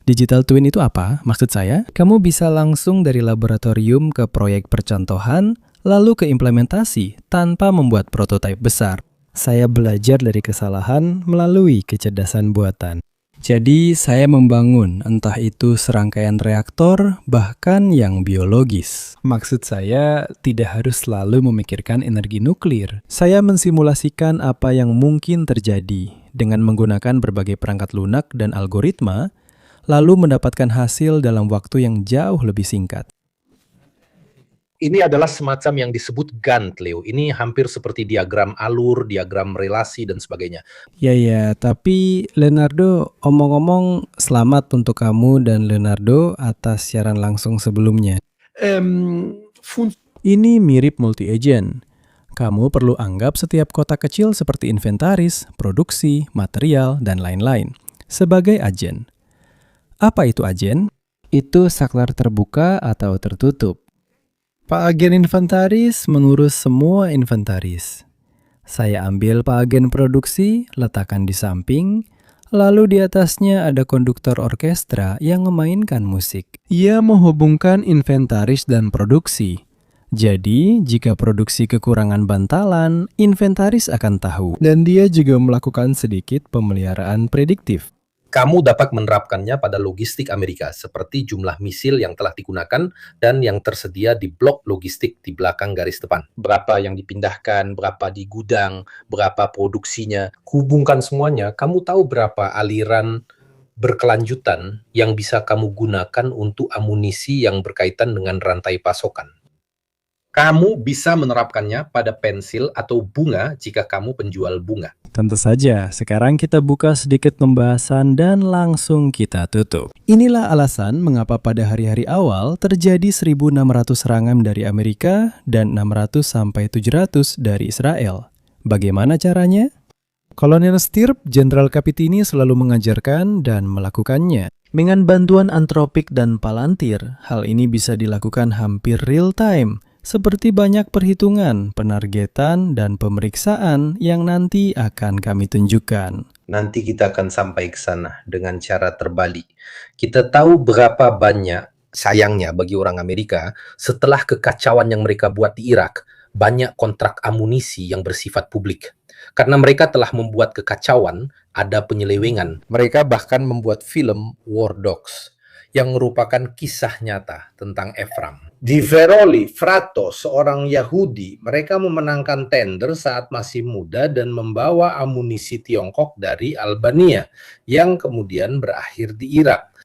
Digital twin itu apa? Maksud saya, kamu bisa langsung dari laboratorium ke proyek percontohan, lalu ke implementasi tanpa membuat prototipe besar. Saya belajar dari kesalahan melalui kecerdasan buatan. Jadi saya membangun entah itu serangkaian reaktor, bahkan yang biologis. Maksud saya tidak harus selalu memikirkan energi nuklir. Saya mensimulasikan apa yang mungkin terjadi dengan menggunakan berbagai perangkat lunak dan algoritma, lalu mendapatkan hasil dalam waktu yang jauh lebih singkat. Ini adalah semacam yang disebut Gantt, Leo. Ini hampir seperti diagram alur, diagram relasi, dan sebagainya. Ya, tapi Leonardo, omong-omong selamat untuk kamu dan Leonardo atas siaran langsung sebelumnya. Ini mirip multi-agent. Kamu perlu anggap setiap kotak kecil seperti inventaris, produksi, material, dan lain-lain sebagai agen. Apa itu agen? Itu saklar terbuka atau tertutup. Pak agen inventaris mengurus semua inventaris. Saya ambil Pak agen produksi, letakkan di samping, lalu di atasnya ada konduktor orkestra yang memainkan musik. Ia menghubungkan inventaris dan produksi. Jadi, jika produksi kekurangan bantalan, inventaris akan tahu. Dan dia juga melakukan sedikit pemeliharaan prediktif. Kamu dapat menerapkannya pada logistik Amerika, seperti jumlah misil yang telah digunakan dan yang tersedia di blok logistik di belakang garis depan. Berapa yang dipindahkan, berapa di gudang, berapa produksinya. Hubungkan semuanya, kamu tahu berapa aliran berkelanjutan yang bisa kamu gunakan untuk amunisi yang berkaitan dengan rantai pasokan. Kamu bisa menerapkannya pada pensil atau bunga jika kamu penjual bunga. Tentu saja, sekarang kita buka sedikit pembahasan dan langsung kita tutup. Inilah alasan mengapa pada hari-hari awal terjadi 1.600 serangan dari Amerika dan 600-700 dari Israel. Bagaimana caranya? Kolonel Stirp, Jenderal Kapitini selalu mengajarkan dan melakukannya. Dengan bantuan antropik dan palantir, hal ini bisa dilakukan hampir real time, seperti banyak perhitungan, penargetan, dan pemeriksaan yang nanti akan kami tunjukkan. Nanti kita akan sampai ke sana dengan cara terbalik. Kita tahu berapa banyak, sayangnya bagi orang Amerika, setelah kekacauan yang mereka buat di Irak, banyak kontrak amunisi yang bersifat publik. Karena mereka telah membuat kekacauan, ada penyelewengan. Mereka bahkan membuat film War Dogs, yang merupakan kisah nyata tentang Efram. Di Veroli, Frato, seorang Yahudi, mereka memenangkan tender saat masih muda dan membawa amunisi Tiongkok dari Albania, yang kemudian berakhir di Irak.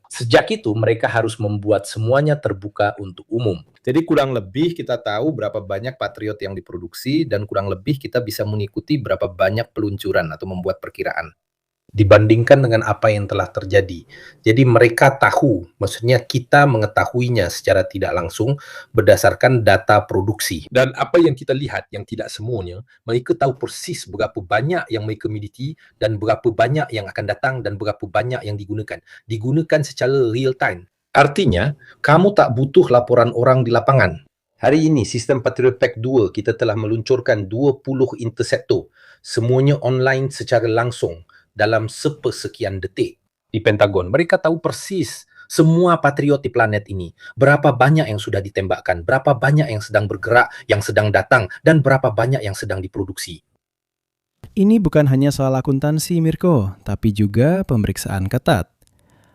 Sejak itu mereka harus membuat semuanya terbuka untuk umum. Jadi kurang lebih kita tahu berapa banyak Patriot yang diproduksi dan kurang lebih kita bisa mengikuti berapa banyak peluncuran atau membuat perkiraan dibandingkan dengan apa yang telah terjadi. Jadi mereka tahu, maksudnya kita mengetahuinya secara tidak langsung berdasarkan data produksi. Dan apa yang kita lihat, yang tidak semuanya, mereka tahu persis berapa banyak yang mereka miliki dan berapa banyak yang akan datang dan berapa banyak yang digunakan. Digunakan secara real time. Artinya, kamu tak butuh laporan orang di lapangan. Hari ini, sistem Patriot Pack 2, kita telah meluncurkan 20 interceptor. Semuanya online secara langsung dalam sepersekian detik di Pentagon. Mereka tahu persis semua patriot di planet ini. Berapa banyak yang sudah ditembakkan, berapa banyak yang sedang bergerak, yang sedang datang, dan berapa banyak yang sedang diproduksi. Ini bukan hanya soal akuntansi, Mirko, tapi juga pemeriksaan ketat.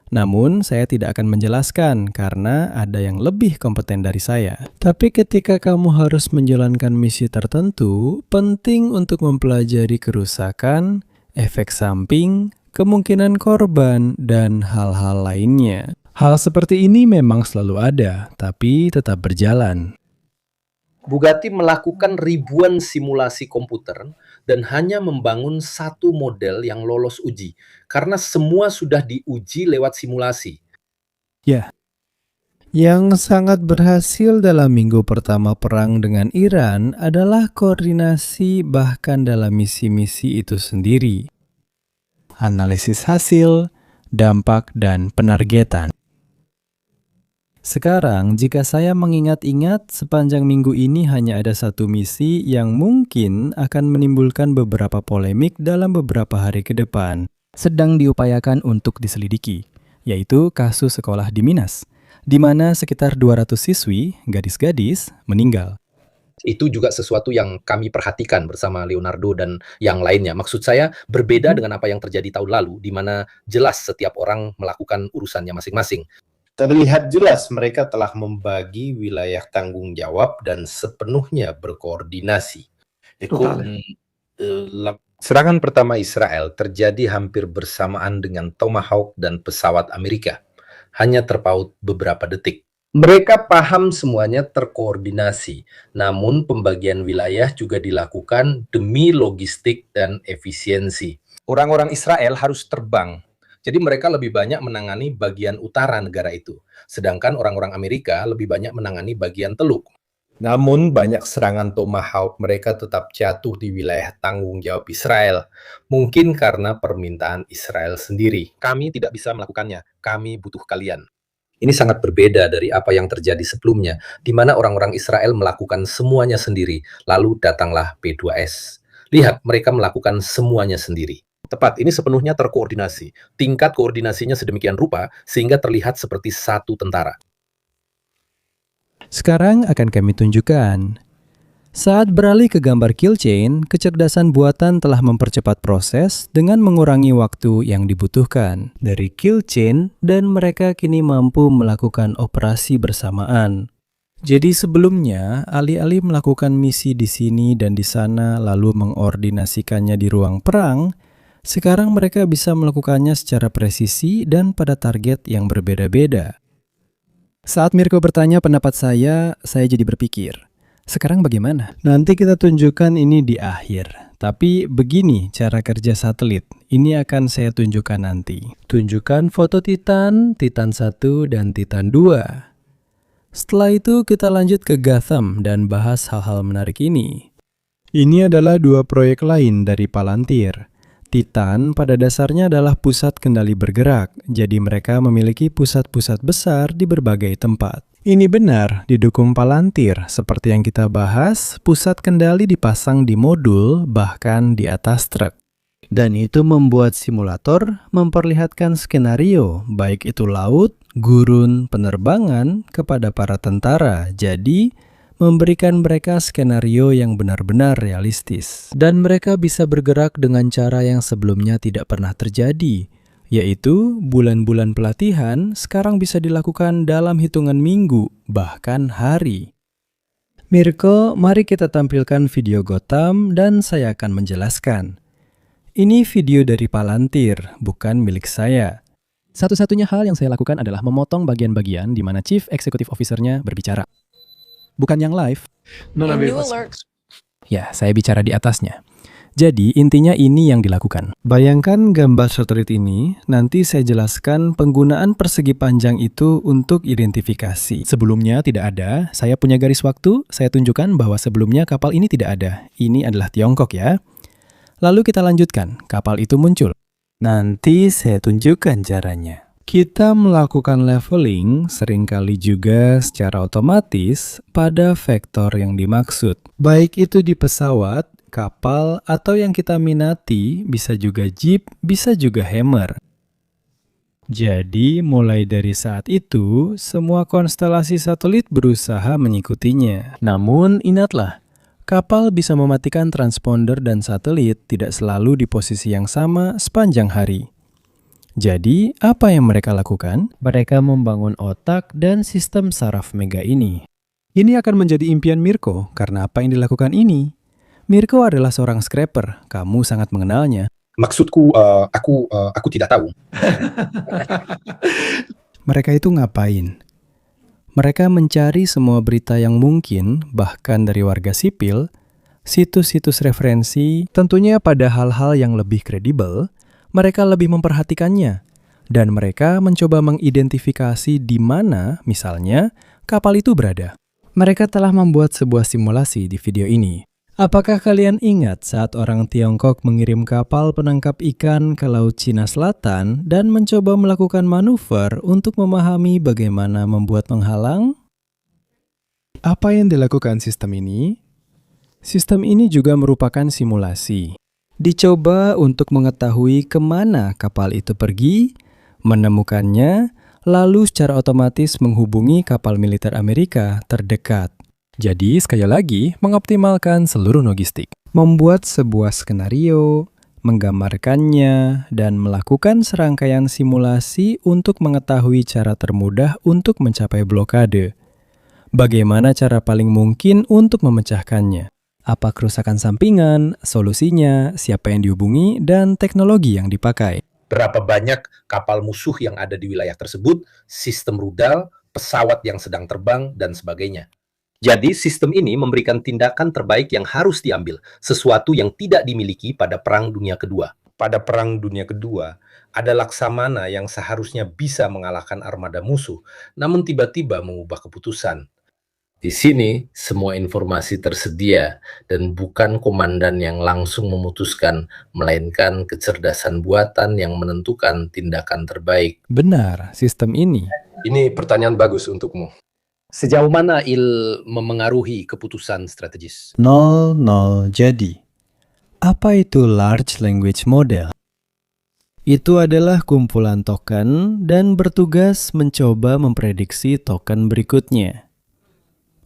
Namun, saya tidak akan menjelaskan karena ada yang lebih kompeten dari saya. Tapi ketika kamu harus menjalankan misi tertentu, penting untuk mempelajari kerusakan, efek samping, kemungkinan korban, dan hal-hal lainnya. Hal seperti ini memang selalu ada, tapi tetap berjalan. Bugatti melakukan ribuan simulasi komputer dan hanya membangun satu model yang lolos uji, karena semua sudah diuji lewat simulasi. Ya, yang sangat berhasil dalam minggu pertama perang dengan Iran adalah koordinasi bahkan dalam misi-misi itu sendiri. Analisis hasil, dampak, dan penargetan. Sekarang, jika saya mengingat-ingat, sepanjang minggu ini hanya ada satu misi yang mungkin akan menimbulkan beberapa polemik dalam beberapa hari ke depan, sedang diupayakan untuk diselidiki, yaitu kasus sekolah di Minas, di mana sekitar 200 siswi, gadis-gadis, meninggal. Itu juga sesuatu yang kami perhatikan bersama Leonardo dan yang lainnya. Maksud saya berbeda dengan apa yang terjadi tahun lalu, di mana jelas setiap orang melakukan urusannya masing-masing. Terlihat jelas mereka telah membagi wilayah tanggung jawab dan sepenuhnya berkoordinasi. Serangan pertama Israel terjadi hampir bersamaan dengan Tomahawk dan pesawat Amerika, hanya terpaut beberapa detik. Mereka paham semuanya terkoordinasi, namun pembagian wilayah juga dilakukan demi logistik dan efisiensi. Orang-orang Israel harus terbang, jadi mereka lebih banyak menangani bagian utara negara itu, sedangkan orang-orang Amerika lebih banyak menangani bagian teluk. Namun banyak serangan Tomahawk mereka tetap jatuh di wilayah tanggung jawab Israel, mungkin karena permintaan Israel sendiri. Kami tidak bisa melakukannya, kami butuh kalian. Ini sangat berbeda dari apa yang terjadi sebelumnya, di mana orang-orang Israel melakukan semuanya sendiri, lalu datanglah P2S. Lihat, mereka melakukan semuanya sendiri. Tepat, ini sepenuhnya terkoordinasi. Tingkat koordinasinya sedemikian rupa, sehingga terlihat seperti satu tentara. Sekarang akan kami tunjukkan. Saat beralih ke gambar kill chain, kecerdasan buatan telah mempercepat proses dengan mengurangi waktu yang dibutuhkan dari kill chain dan mereka kini mampu melakukan operasi bersamaan. Jadi sebelumnya, alih-alih melakukan misi di sini dan di sana lalu mengordinasikannya di ruang perang, sekarang mereka bisa melakukannya secara presisi dan pada target yang berbeda-beda. Saat Mirko bertanya pendapat saya jadi berpikir, sekarang bagaimana? Nanti kita tunjukkan ini di akhir. Tapi begini cara kerja satelit. Ini akan saya tunjukkan nanti. Tunjukkan foto Titan, Titan 1 dan Titan 2. Setelah itu kita lanjut ke Gotham dan bahas hal-hal menarik ini. Ini adalah dua proyek lain dari Palantir. Titan pada dasarnya adalah pusat kendali bergerak, jadi mereka memiliki pusat-pusat besar di berbagai tempat. Ini benar, didukung Palantir. Seperti yang kita bahas, pusat kendali dipasang di modul, bahkan di atas truk. Dan itu membuat simulator memperlihatkan skenario, baik itu laut, gurun, penerbangan, kepada para tentara. Jadi, memberikan mereka skenario yang benar-benar realistis. Dan mereka bisa bergerak dengan cara yang sebelumnya tidak pernah terjadi, yaitu bulan-bulan pelatihan sekarang bisa dilakukan dalam hitungan minggu, bahkan hari. Mirko, mari kita tampilkan video Gotham dan saya akan menjelaskan. Ini video dari Palantir, bukan milik saya. Satu-satunya hal yang saya lakukan adalah memotong bagian-bagian di mana Chief Executive Officer-nya berbicara. Bukan yang live. Ya, saya bicara di atasnya. Jadi, intinya ini yang dilakukan. Bayangkan gambar satelit ini, nanti saya jelaskan penggunaan persegi panjang itu untuk identifikasi. Sebelumnya tidak ada, saya punya garis waktu, saya tunjukkan bahwa sebelumnya kapal ini tidak ada. Ini adalah Tiongkok ya. Lalu kita lanjutkan, kapal itu muncul. Nanti saya tunjukkan caranya. Kita melakukan leveling seringkali juga secara otomatis pada vektor yang dimaksud. Baik itu di pesawat, kapal, atau yang kita minati, bisa juga jeep, bisa juga Hammer. Jadi, mulai dari saat itu, semua konstelasi satelit berusaha mengikutinya. Namun, ingatlah, kapal bisa mematikan transponder dan satelit tidak selalu di posisi yang sama sepanjang hari. Jadi, apa yang mereka lakukan? Mereka membangun otak dan sistem saraf mega ini. Ini akan menjadi impian Mirko, karena apa yang dilakukan ini? Mirko adalah seorang scrapper, kamu sangat mengenalnya. Maksudku, aku tidak tahu. Mereka itu ngapain? Mereka mencari semua berita yang mungkin, bahkan dari warga sipil, situs-situs referensi, tentunya pada hal-hal yang lebih kredibel. Mereka lebih memperhatikannya, dan mereka mencoba mengidentifikasi di mana, misalnya, kapal itu berada. Mereka telah membuat sebuah simulasi di video ini. Apakah kalian ingat saat orang Tiongkok mengirim kapal penangkap ikan ke Laut Cina Selatan dan mencoba melakukan manuver untuk memahami bagaimana membuat penghalang? Apa yang dilakukan sistem ini? Sistem ini juga merupakan simulasi. Dicoba untuk mengetahui kemana kapal itu pergi, menemukannya, lalu secara otomatis menghubungi kapal militer Amerika terdekat. Jadi, sekali lagi, mengoptimalkan seluruh logistik. Membuat sebuah skenario, menggambarkannya, dan melakukan serangkaian simulasi untuk mengetahui cara termudah untuk mencapai blokade. Bagaimana cara paling mungkin untuk memecahkannya? Apa kerusakan sampingan, solusinya, siapa yang dihubungi, dan teknologi yang dipakai. Berapa banyak kapal musuh yang ada di wilayah tersebut, sistem rudal, pesawat yang sedang terbang, dan sebagainya. Jadi sistem ini memberikan tindakan terbaik yang harus diambil, sesuatu yang tidak dimiliki pada Perang Dunia Kedua. Pada Perang Dunia Kedua, ada Laksamana yang seharusnya bisa mengalahkan armada musuh, namun tiba-tiba mengubah keputusan. Di sini, semua informasi tersedia dan bukan komandan yang langsung memutuskan, melainkan kecerdasan buatan yang menentukan tindakan terbaik. Benar, sistem ini. Ini pertanyaan bagus untukmu. Sejauh mana memengaruhi keputusan strategis? 0-0 jadi. Apa itu Large Language Model? Itu adalah kumpulan token dan bertugas mencoba memprediksi token berikutnya.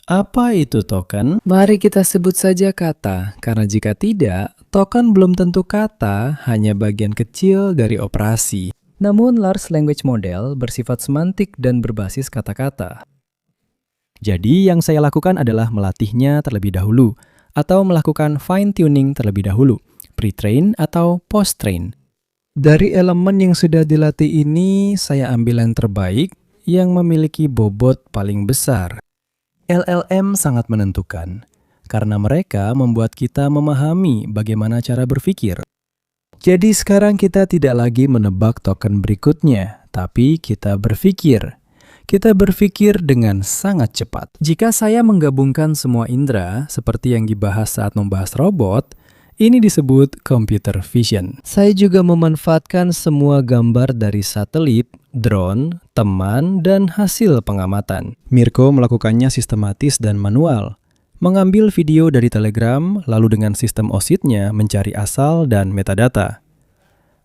Apa itu token? Mari kita sebut saja kata, karena jika tidak, token belum tentu kata, hanya bagian kecil dari operasi. Namun Large Language Model bersifat semantik dan berbasis kata-kata. Jadi yang saya lakukan adalah melatihnya terlebih dahulu, atau melakukan fine-tuning terlebih dahulu, pre-train atau post-train. Dari elemen yang sudah dilatih ini, saya ambil yang terbaik yang memiliki bobot paling besar. LLM sangat menentukan, karena mereka membuat kita memahami bagaimana cara berpikir. Jadi sekarang kita tidak lagi menebak token berikutnya, tapi kita berpikir. Kita berpikir dengan sangat cepat. Jika saya menggabungkan semua indera, seperti yang dibahas saat membahas robot, ini disebut computer vision. Saya juga memanfaatkan semua gambar dari satelit, drone, teman, dan hasil pengamatan. Mirko melakukannya sistematis dan manual. Mengambil video dari Telegram, lalu dengan sistem OSINT-nya mencari asal dan metadata.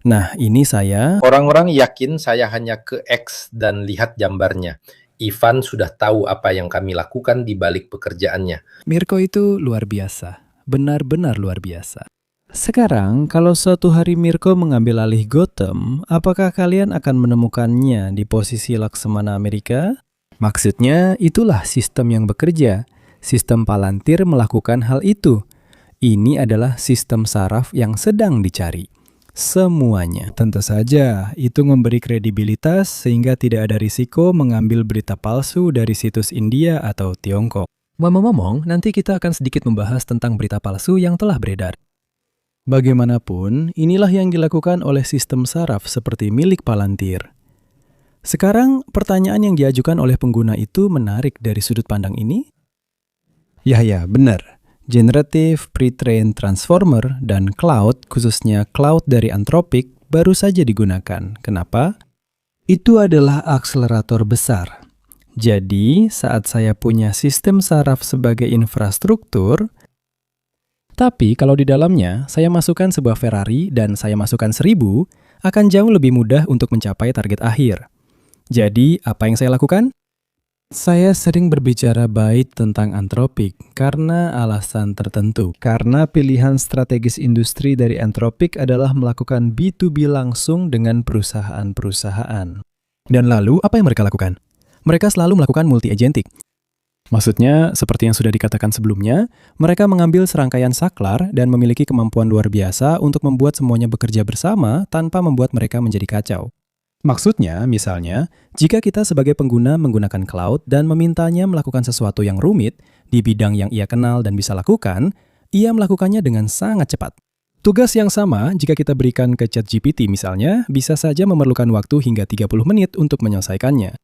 Nah, ini saya. Orang-orang yakin saya hanya ke X dan lihat gambarnya. Ivan sudah tahu apa yang kami lakukan di balik pekerjaannya. Mirko itu luar biasa. Benar-benar luar biasa. Sekarang, kalau suatu hari Mirko mengambil alih Gotham, apakah kalian akan menemukannya di posisi Laksamana Amerika? Maksudnya, itulah sistem yang bekerja. Sistem Palantir melakukan hal itu. Ini adalah sistem saraf yang sedang dicari. Semuanya. Tentu saja, itu memberi kredibilitas sehingga tidak ada risiko mengambil berita palsu dari situs India atau Tiongkok. Ngomong-ngomong, nanti kita akan sedikit membahas tentang berita palsu yang telah beredar. Bagaimanapun, inilah yang dilakukan oleh sistem saraf seperti milik Palantir. Sekarang, pertanyaan yang diajukan oleh pengguna itu menarik dari sudut pandang ini. Ya, benar. Generative Pre-trained Transformer dan Cloud, khususnya Cloud dari Anthropic, baru saja digunakan. Kenapa? Itu adalah akselerator besar. Jadi, saat saya punya sistem saraf sebagai infrastruktur, tapi kalau di dalamnya saya masukkan sebuah Ferrari dan saya masukkan 1000, akan jauh lebih mudah untuk mencapai target akhir. Jadi, apa yang saya lakukan? Saya sering berbicara baik tentang Anthropic karena alasan tertentu. Karena pilihan strategis industri dari Anthropic adalah melakukan B2B langsung dengan perusahaan-perusahaan. Dan lalu, apa yang mereka lakukan? Mereka selalu melakukan multi-agentic. Maksudnya, seperti yang sudah dikatakan sebelumnya, mereka mengambil serangkaian saklar dan memiliki kemampuan luar biasa untuk membuat semuanya bekerja bersama tanpa membuat mereka menjadi kacau. Maksudnya, misalnya, jika kita sebagai pengguna menggunakan cloud dan memintanya melakukan sesuatu yang rumit di bidang yang ia kenal dan bisa lakukan, ia melakukannya dengan sangat cepat. Tugas yang sama jika kita berikan ke ChatGPT misalnya, bisa saja memerlukan waktu hingga 30 menit untuk menyelesaikannya.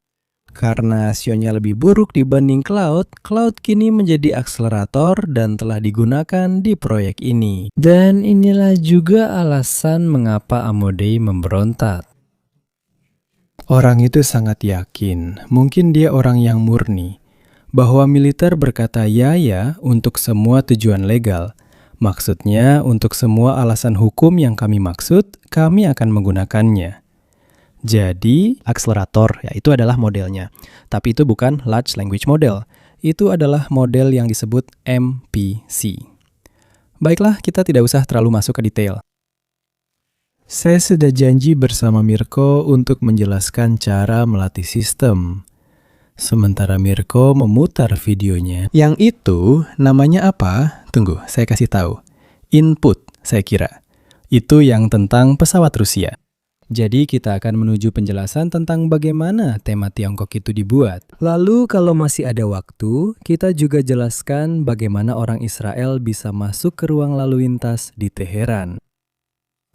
Karena sionya lebih buruk dibanding cloud kini menjadi akselerator dan telah digunakan di proyek ini. Dan inilah juga alasan mengapa Amodei memberontak. Orang itu sangat yakin, mungkin dia orang yang murni, bahwa militer berkata ya untuk semua tujuan legal. Maksudnya, untuk semua alasan hukum yang kami maksud, kami akan menggunakannya. Jadi, akselerator, itu adalah modelnya. Tapi itu bukan Large Language Model. Itu adalah model yang disebut MPC. Baiklah, kita tidak usah terlalu masuk ke detail. Saya sudah janji bersama Mirko untuk menjelaskan cara melatih sistem. Sementara Mirko memutar videonya. Yang itu namanya apa? Tunggu, saya kasih tahu. Input, saya kira. Itu yang tentang pesawat Rusia. Jadi kita akan menuju penjelasan tentang bagaimana tema Tiongkok itu dibuat. Lalu kalau masih ada waktu, kita juga jelaskan bagaimana orang Israel bisa masuk ke ruang lalu lintas di Teheran.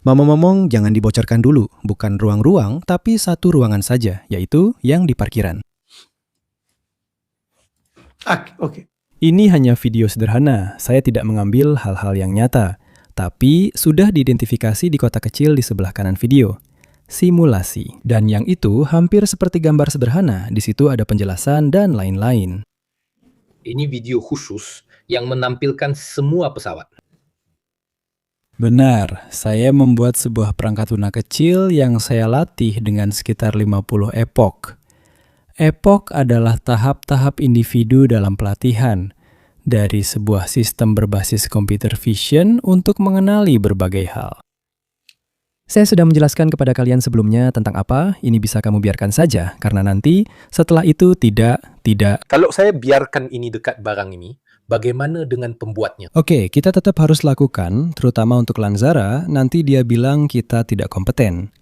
Ngomong-ngomong, jangan dibocorkan dulu. Bukan ruang-ruang, tapi satu ruangan saja, yaitu yang di parkiran. Oke. Ini hanya video sederhana, saya tidak mengambil hal-hal yang nyata, tapi sudah diidentifikasi di kota kecil di sebelah kanan video. Simulasi. Dan yang itu hampir seperti gambar sederhana, di situ ada penjelasan dan lain-lain. Ini video khusus yang menampilkan semua pesawat. Benar, saya membuat sebuah perangkat lunak kecil yang saya latih dengan sekitar 50 epoch. Epoch adalah tahap-tahap individu dalam pelatihan dari sebuah sistem berbasis computer vision untuk mengenali berbagai hal. Saya sudah menjelaskan kepada kalian sebelumnya tentang apa, ini bisa kamu biarkan saja, karena nanti setelah itu tidak. Kalau saya biarkan ini dekat barang ini, bagaimana dengan pembuatnya? Oke, kita tetap harus lakukan, terutama untuk Lanzara, nanti dia bilang kita tidak kompeten.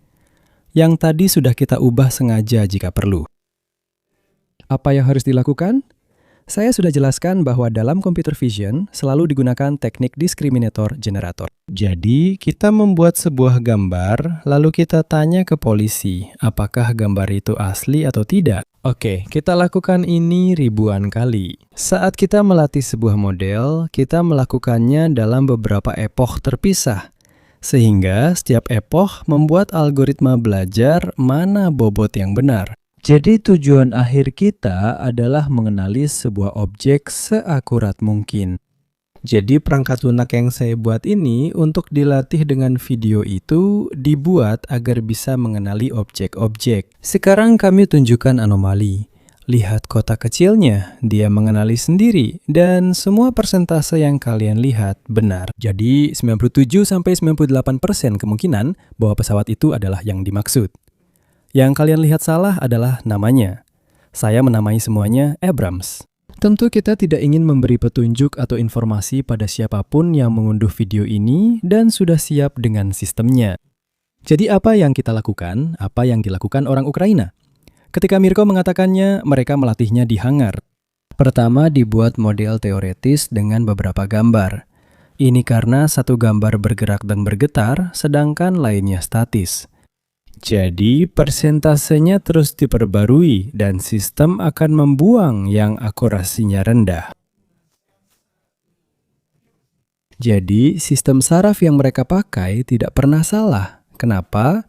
Yang tadi sudah kita ubah sengaja jika perlu. Apa yang harus dilakukan? Saya sudah jelaskan bahwa dalam computer vision selalu digunakan teknik discriminator generator. Jadi, kita membuat sebuah gambar, lalu kita tanya ke polisi, apakah gambar itu asli atau tidak. Oke, kita lakukan ini ribuan kali. Saat kita melatih sebuah model, kita melakukannya dalam beberapa epoch terpisah. Sehingga setiap epoch membuat algoritma belajar mana bobot yang benar. Jadi tujuan akhir kita adalah mengenali sebuah objek seakurat mungkin. Jadi perangkat lunak yang saya buat ini untuk dilatih dengan video itu dibuat agar bisa mengenali objek-objek. Sekarang kami tunjukkan anomali. Lihat kotak kecilnya, dia mengenali sendiri dan semua persentase yang kalian lihat benar. Jadi 97-98% kemungkinan bahwa pesawat itu adalah yang dimaksud. Yang kalian lihat salah adalah namanya. Saya menamai semuanya Abrams. Tentu kita tidak ingin memberi petunjuk atau informasi pada siapapun yang mengunduh video ini dan sudah siap dengan sistemnya. Jadi apa yang kita lakukan? Apa yang dilakukan orang Ukraina? Ketika Mirko mengatakannya, mereka melatihnya di hangar. Pertama dibuat model teoretis dengan beberapa gambar. Ini karena satu gambar bergerak dan bergetar, sedangkan lainnya statis. Jadi persentasenya terus diperbarui dan sistem akan membuang yang akurasinya rendah. Jadi sistem saraf yang mereka pakai tidak pernah salah. Kenapa?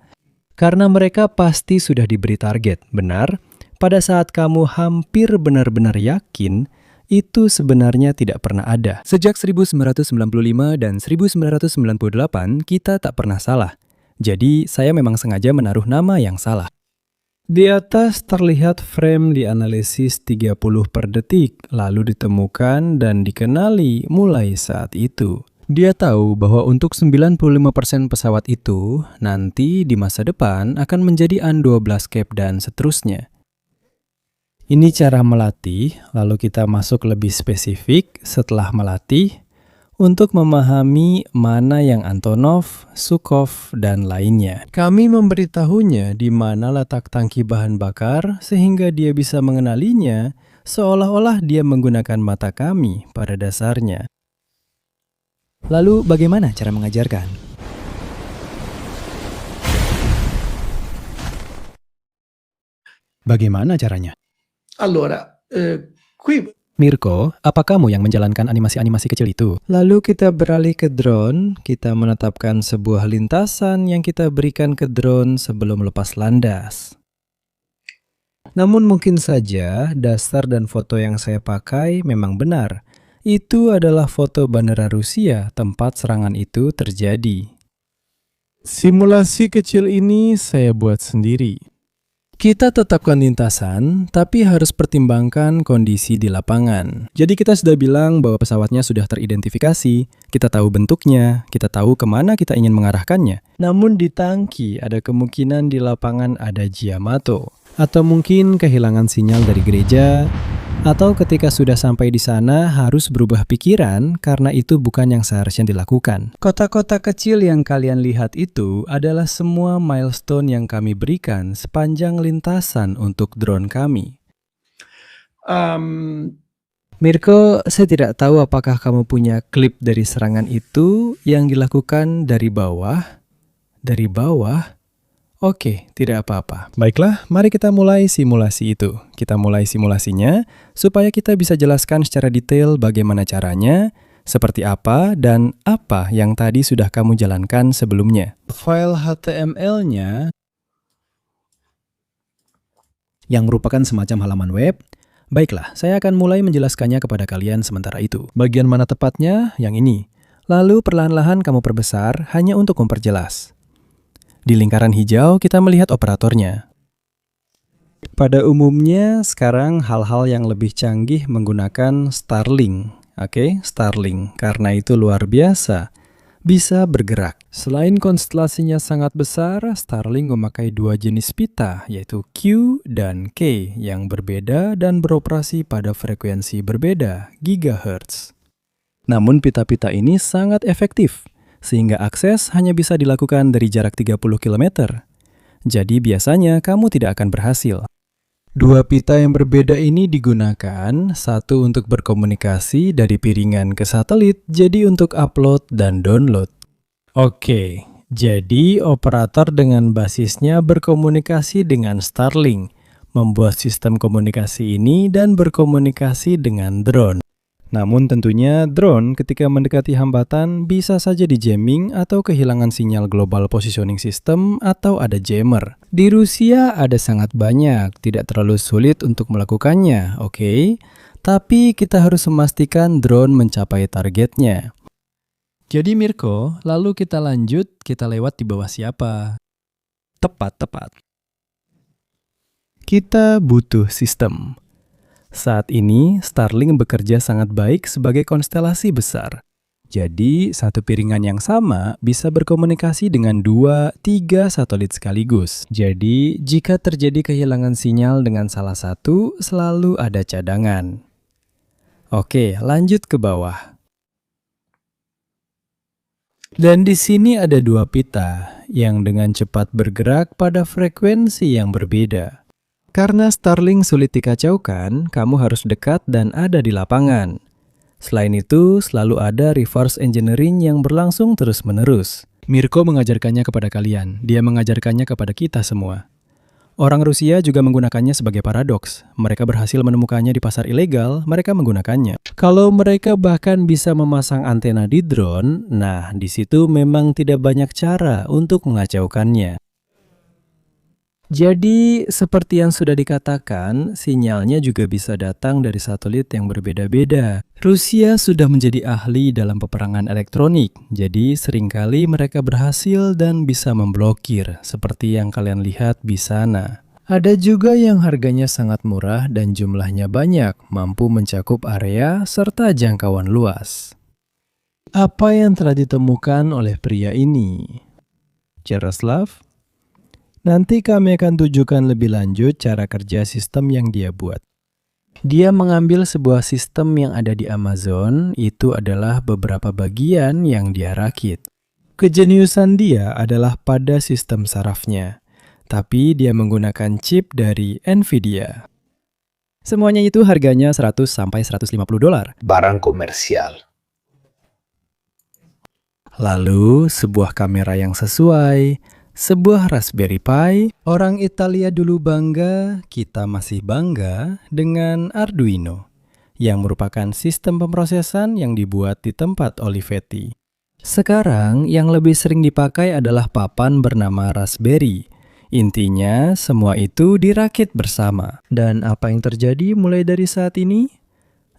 Karena mereka pasti sudah diberi target, benar? Pada saat kamu hampir benar-benar yakin, itu sebenarnya tidak pernah ada. Sejak 1995 dan 1998, kita tak pernah salah. Jadi, saya memang sengaja menaruh nama yang salah. Di atas terlihat frame dianalisis 30 per detik, lalu ditemukan dan dikenali mulai saat itu. Dia tahu bahwa untuk 95% pesawat itu, nanti di masa depan akan menjadi An-12 cap dan seterusnya. Ini cara melatih, lalu kita masuk lebih spesifik setelah melatih, untuk memahami mana yang Antonov, Sukhov, dan lainnya. Kami memberitahunya di mana letak tangki bahan bakar sehingga dia bisa mengenalinya seolah-olah dia menggunakan mata kami pada dasarnya. Lalu bagaimana cara mengajarkan? Bagaimana caranya? Allora, qui Mirko, apa kamu yang menjalankan animasi-animasi kecil itu? Lalu kita beralih ke drone, kita menetapkan sebuah lintasan yang kita berikan ke drone sebelum lepas landas. Namun mungkin saja dasar dan foto yang saya pakai memang benar. Itu adalah foto bandara Rusia tempat serangan itu terjadi. Simulasi kecil ini saya buat sendiri. Kita tetapkan lintasan, tapi harus pertimbangkan kondisi di lapangan. Jadi kita sudah bilang bahwa pesawatnya sudah teridentifikasi, kita tahu bentuknya, kita tahu kemana kita ingin mengarahkannya. Namun di tangki ada kemungkinan di lapangan ada Giamato. Atau mungkin kehilangan sinyal dari gereja, atau ketika sudah sampai di sana harus berubah pikiran karena itu bukan yang seharusnya dilakukan. Kota-kota kecil yang kalian lihat itu adalah semua milestone yang kami berikan sepanjang lintasan untuk drone kami. Mirko, saya tidak tahu apakah kamu punya klip dari serangan itu yang dilakukan dari bawah. Dari bawah? Oke, tidak apa-apa. Baiklah, mari kita mulai simulasi itu. Kita mulai simulasinya supaya kita bisa jelaskan secara detail bagaimana caranya, seperti apa, dan apa yang tadi sudah kamu jalankan sebelumnya. File HTML-nya yang merupakan semacam halaman web. Baiklah, saya akan mulai menjelaskannya kepada kalian sementara itu. Bagian mana tepatnya? Yang ini. Lalu perlahan-lahan kamu perbesar hanya untuk memperjelas. Di lingkaran hijau kita melihat operatornya. Pada umumnya sekarang hal-hal yang lebih canggih menggunakan Starlink. Oke, Starlink karena itu luar biasa. Bisa bergerak. Selain konstelasinya sangat besar, Starlink memakai dua jenis pita, yaitu Q dan K yang berbeda dan beroperasi pada frekuensi berbeda, gigahertz. Namun pita-pita ini sangat efektif, sehingga akses hanya bisa dilakukan dari jarak 30 km. Jadi biasanya kamu tidak akan berhasil. Dua pita yang berbeda ini digunakan, satu untuk berkomunikasi dari piringan ke satelit, jadi untuk upload dan download. Oke, jadi operator dengan basisnya berkomunikasi dengan Starlink, membuat sistem komunikasi ini dan berkomunikasi dengan drone. Namun tentunya drone ketika mendekati hambatan bisa saja di-jamming atau kehilangan sinyal global positioning system atau ada jammer. Di Rusia ada sangat banyak, tidak terlalu sulit untuk melakukannya, oke? Tapi kita harus memastikan drone mencapai targetnya. Jadi Mirko, lalu kita lanjut, kita lewat di bawah siapa? Tepat. Kita butuh sistem. Saat ini, Starlink bekerja sangat baik sebagai konstelasi besar. Jadi, satu piringan yang sama bisa berkomunikasi dengan 2-3 satelit sekaligus. Jadi, jika terjadi kehilangan sinyal dengan salah satu, selalu ada cadangan. Oke, lanjut ke bawah. Dan di sini ada dua pita yang dengan cepat bergerak pada frekuensi yang berbeda. Karena Starlink sulit dikacaukan, kamu harus dekat dan ada di lapangan. Selain itu, selalu ada reverse engineering yang berlangsung terus-menerus. Mirko mengajarkannya kepada kalian, dia mengajarkannya kepada kita semua. Orang Rusia juga menggunakannya sebagai paradoks. Mereka berhasil menemukannya di pasar ilegal, mereka menggunakannya. Kalau mereka bahkan bisa memasang antena di drone, nah di situ memang tidak banyak cara untuk mengacaukannya. Jadi, seperti yang sudah dikatakan, sinyalnya juga bisa datang dari satelit yang berbeda-beda. Rusia sudah menjadi ahli dalam peperangan elektronik, jadi seringkali mereka berhasil dan bisa memblokir, seperti yang kalian lihat di sana. Ada juga yang harganya sangat murah dan jumlahnya banyak, mampu mencakup area serta jangkauan luas. Apa yang telah ditemukan oleh pria ini? Jaroslav? Nanti kami akan tunjukkan lebih lanjut cara kerja sistem yang dia buat. Dia mengambil sebuah sistem yang ada di Amazon, itu adalah beberapa bagian yang dia rakit. Kejeniusan dia adalah pada sistem sarafnya, tapi dia menggunakan chip dari Nvidia. Semuanya itu harganya $100–150. Barang komersial. Lalu, sebuah kamera yang sesuai, sebuah Raspberry Pi. Orang Italia dulu bangga, kita masih bangga dengan Arduino, yang merupakan sistem pemrosesan yang dibuat di tempat Olivetti. Sekarang, yang lebih sering dipakai adalah papan bernama Raspberry. Intinya, semua itu dirakit bersama. Dan apa yang terjadi mulai dari saat ini?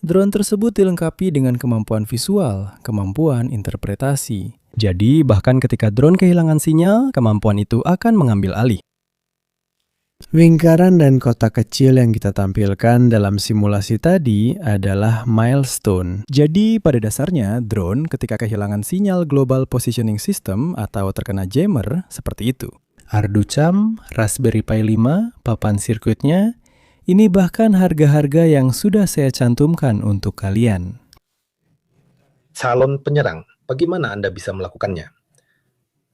Drone tersebut dilengkapi dengan kemampuan visual, kemampuan interpretasi. Jadi, bahkan ketika drone kehilangan sinyal, kemampuan itu akan mengambil alih. Lingkaran dan kota kecil yang kita tampilkan dalam simulasi tadi adalah milestone. Jadi, pada dasarnya, drone ketika kehilangan sinyal Global Positioning System atau terkena jammer, seperti itu. Arducam, Raspberry Pi 5, papan sirkuitnya, ini bahkan harga-harga yang sudah saya cantumkan untuk kalian. Calon penyerang, bagaimana Anda bisa melakukannya?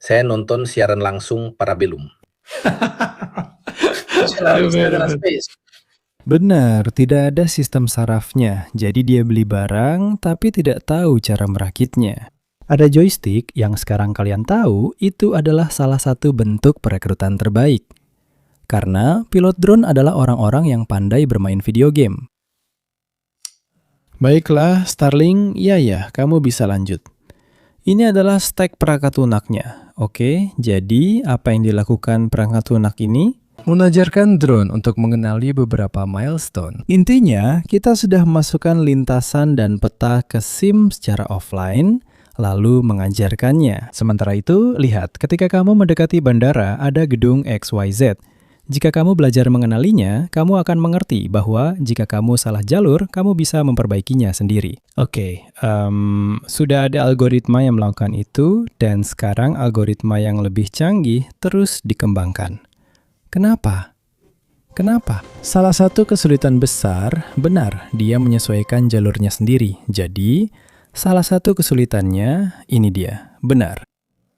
Saya nonton siaran langsung Parabellum. Benar, tidak ada sistem sarafnya, jadi dia beli barang tapi tidak tahu cara merakitnya. Ada joystick yang sekarang kalian tahu itu adalah salah satu bentuk perekrutan terbaik. Karena pilot drone adalah orang-orang yang pandai bermain video game. Baiklah, Starling, ya, kamu bisa lanjut. Ini adalah stek perangkat lunaknya. Oke, jadi apa yang dilakukan perangkat lunak ini? Mengajarkan drone untuk mengenali beberapa milestone. Intinya, kita sudah memasukkan lintasan dan peta ke SIM secara offline, lalu mengajarkannya. Sementara itu, lihat, ketika kamu mendekati bandara, ada gedung XYZ. Jika kamu belajar mengenalinya, kamu akan mengerti bahwa jika kamu salah jalur, kamu bisa memperbaikinya sendiri. Oke, sudah ada algoritma yang melakukan itu, dan sekarang algoritma yang lebih canggih terus dikembangkan. Kenapa? Salah satu kesulitan besar, benar, dia menyesuaikan jalurnya sendiri. Jadi, salah satu kesulitannya, ini dia, benar.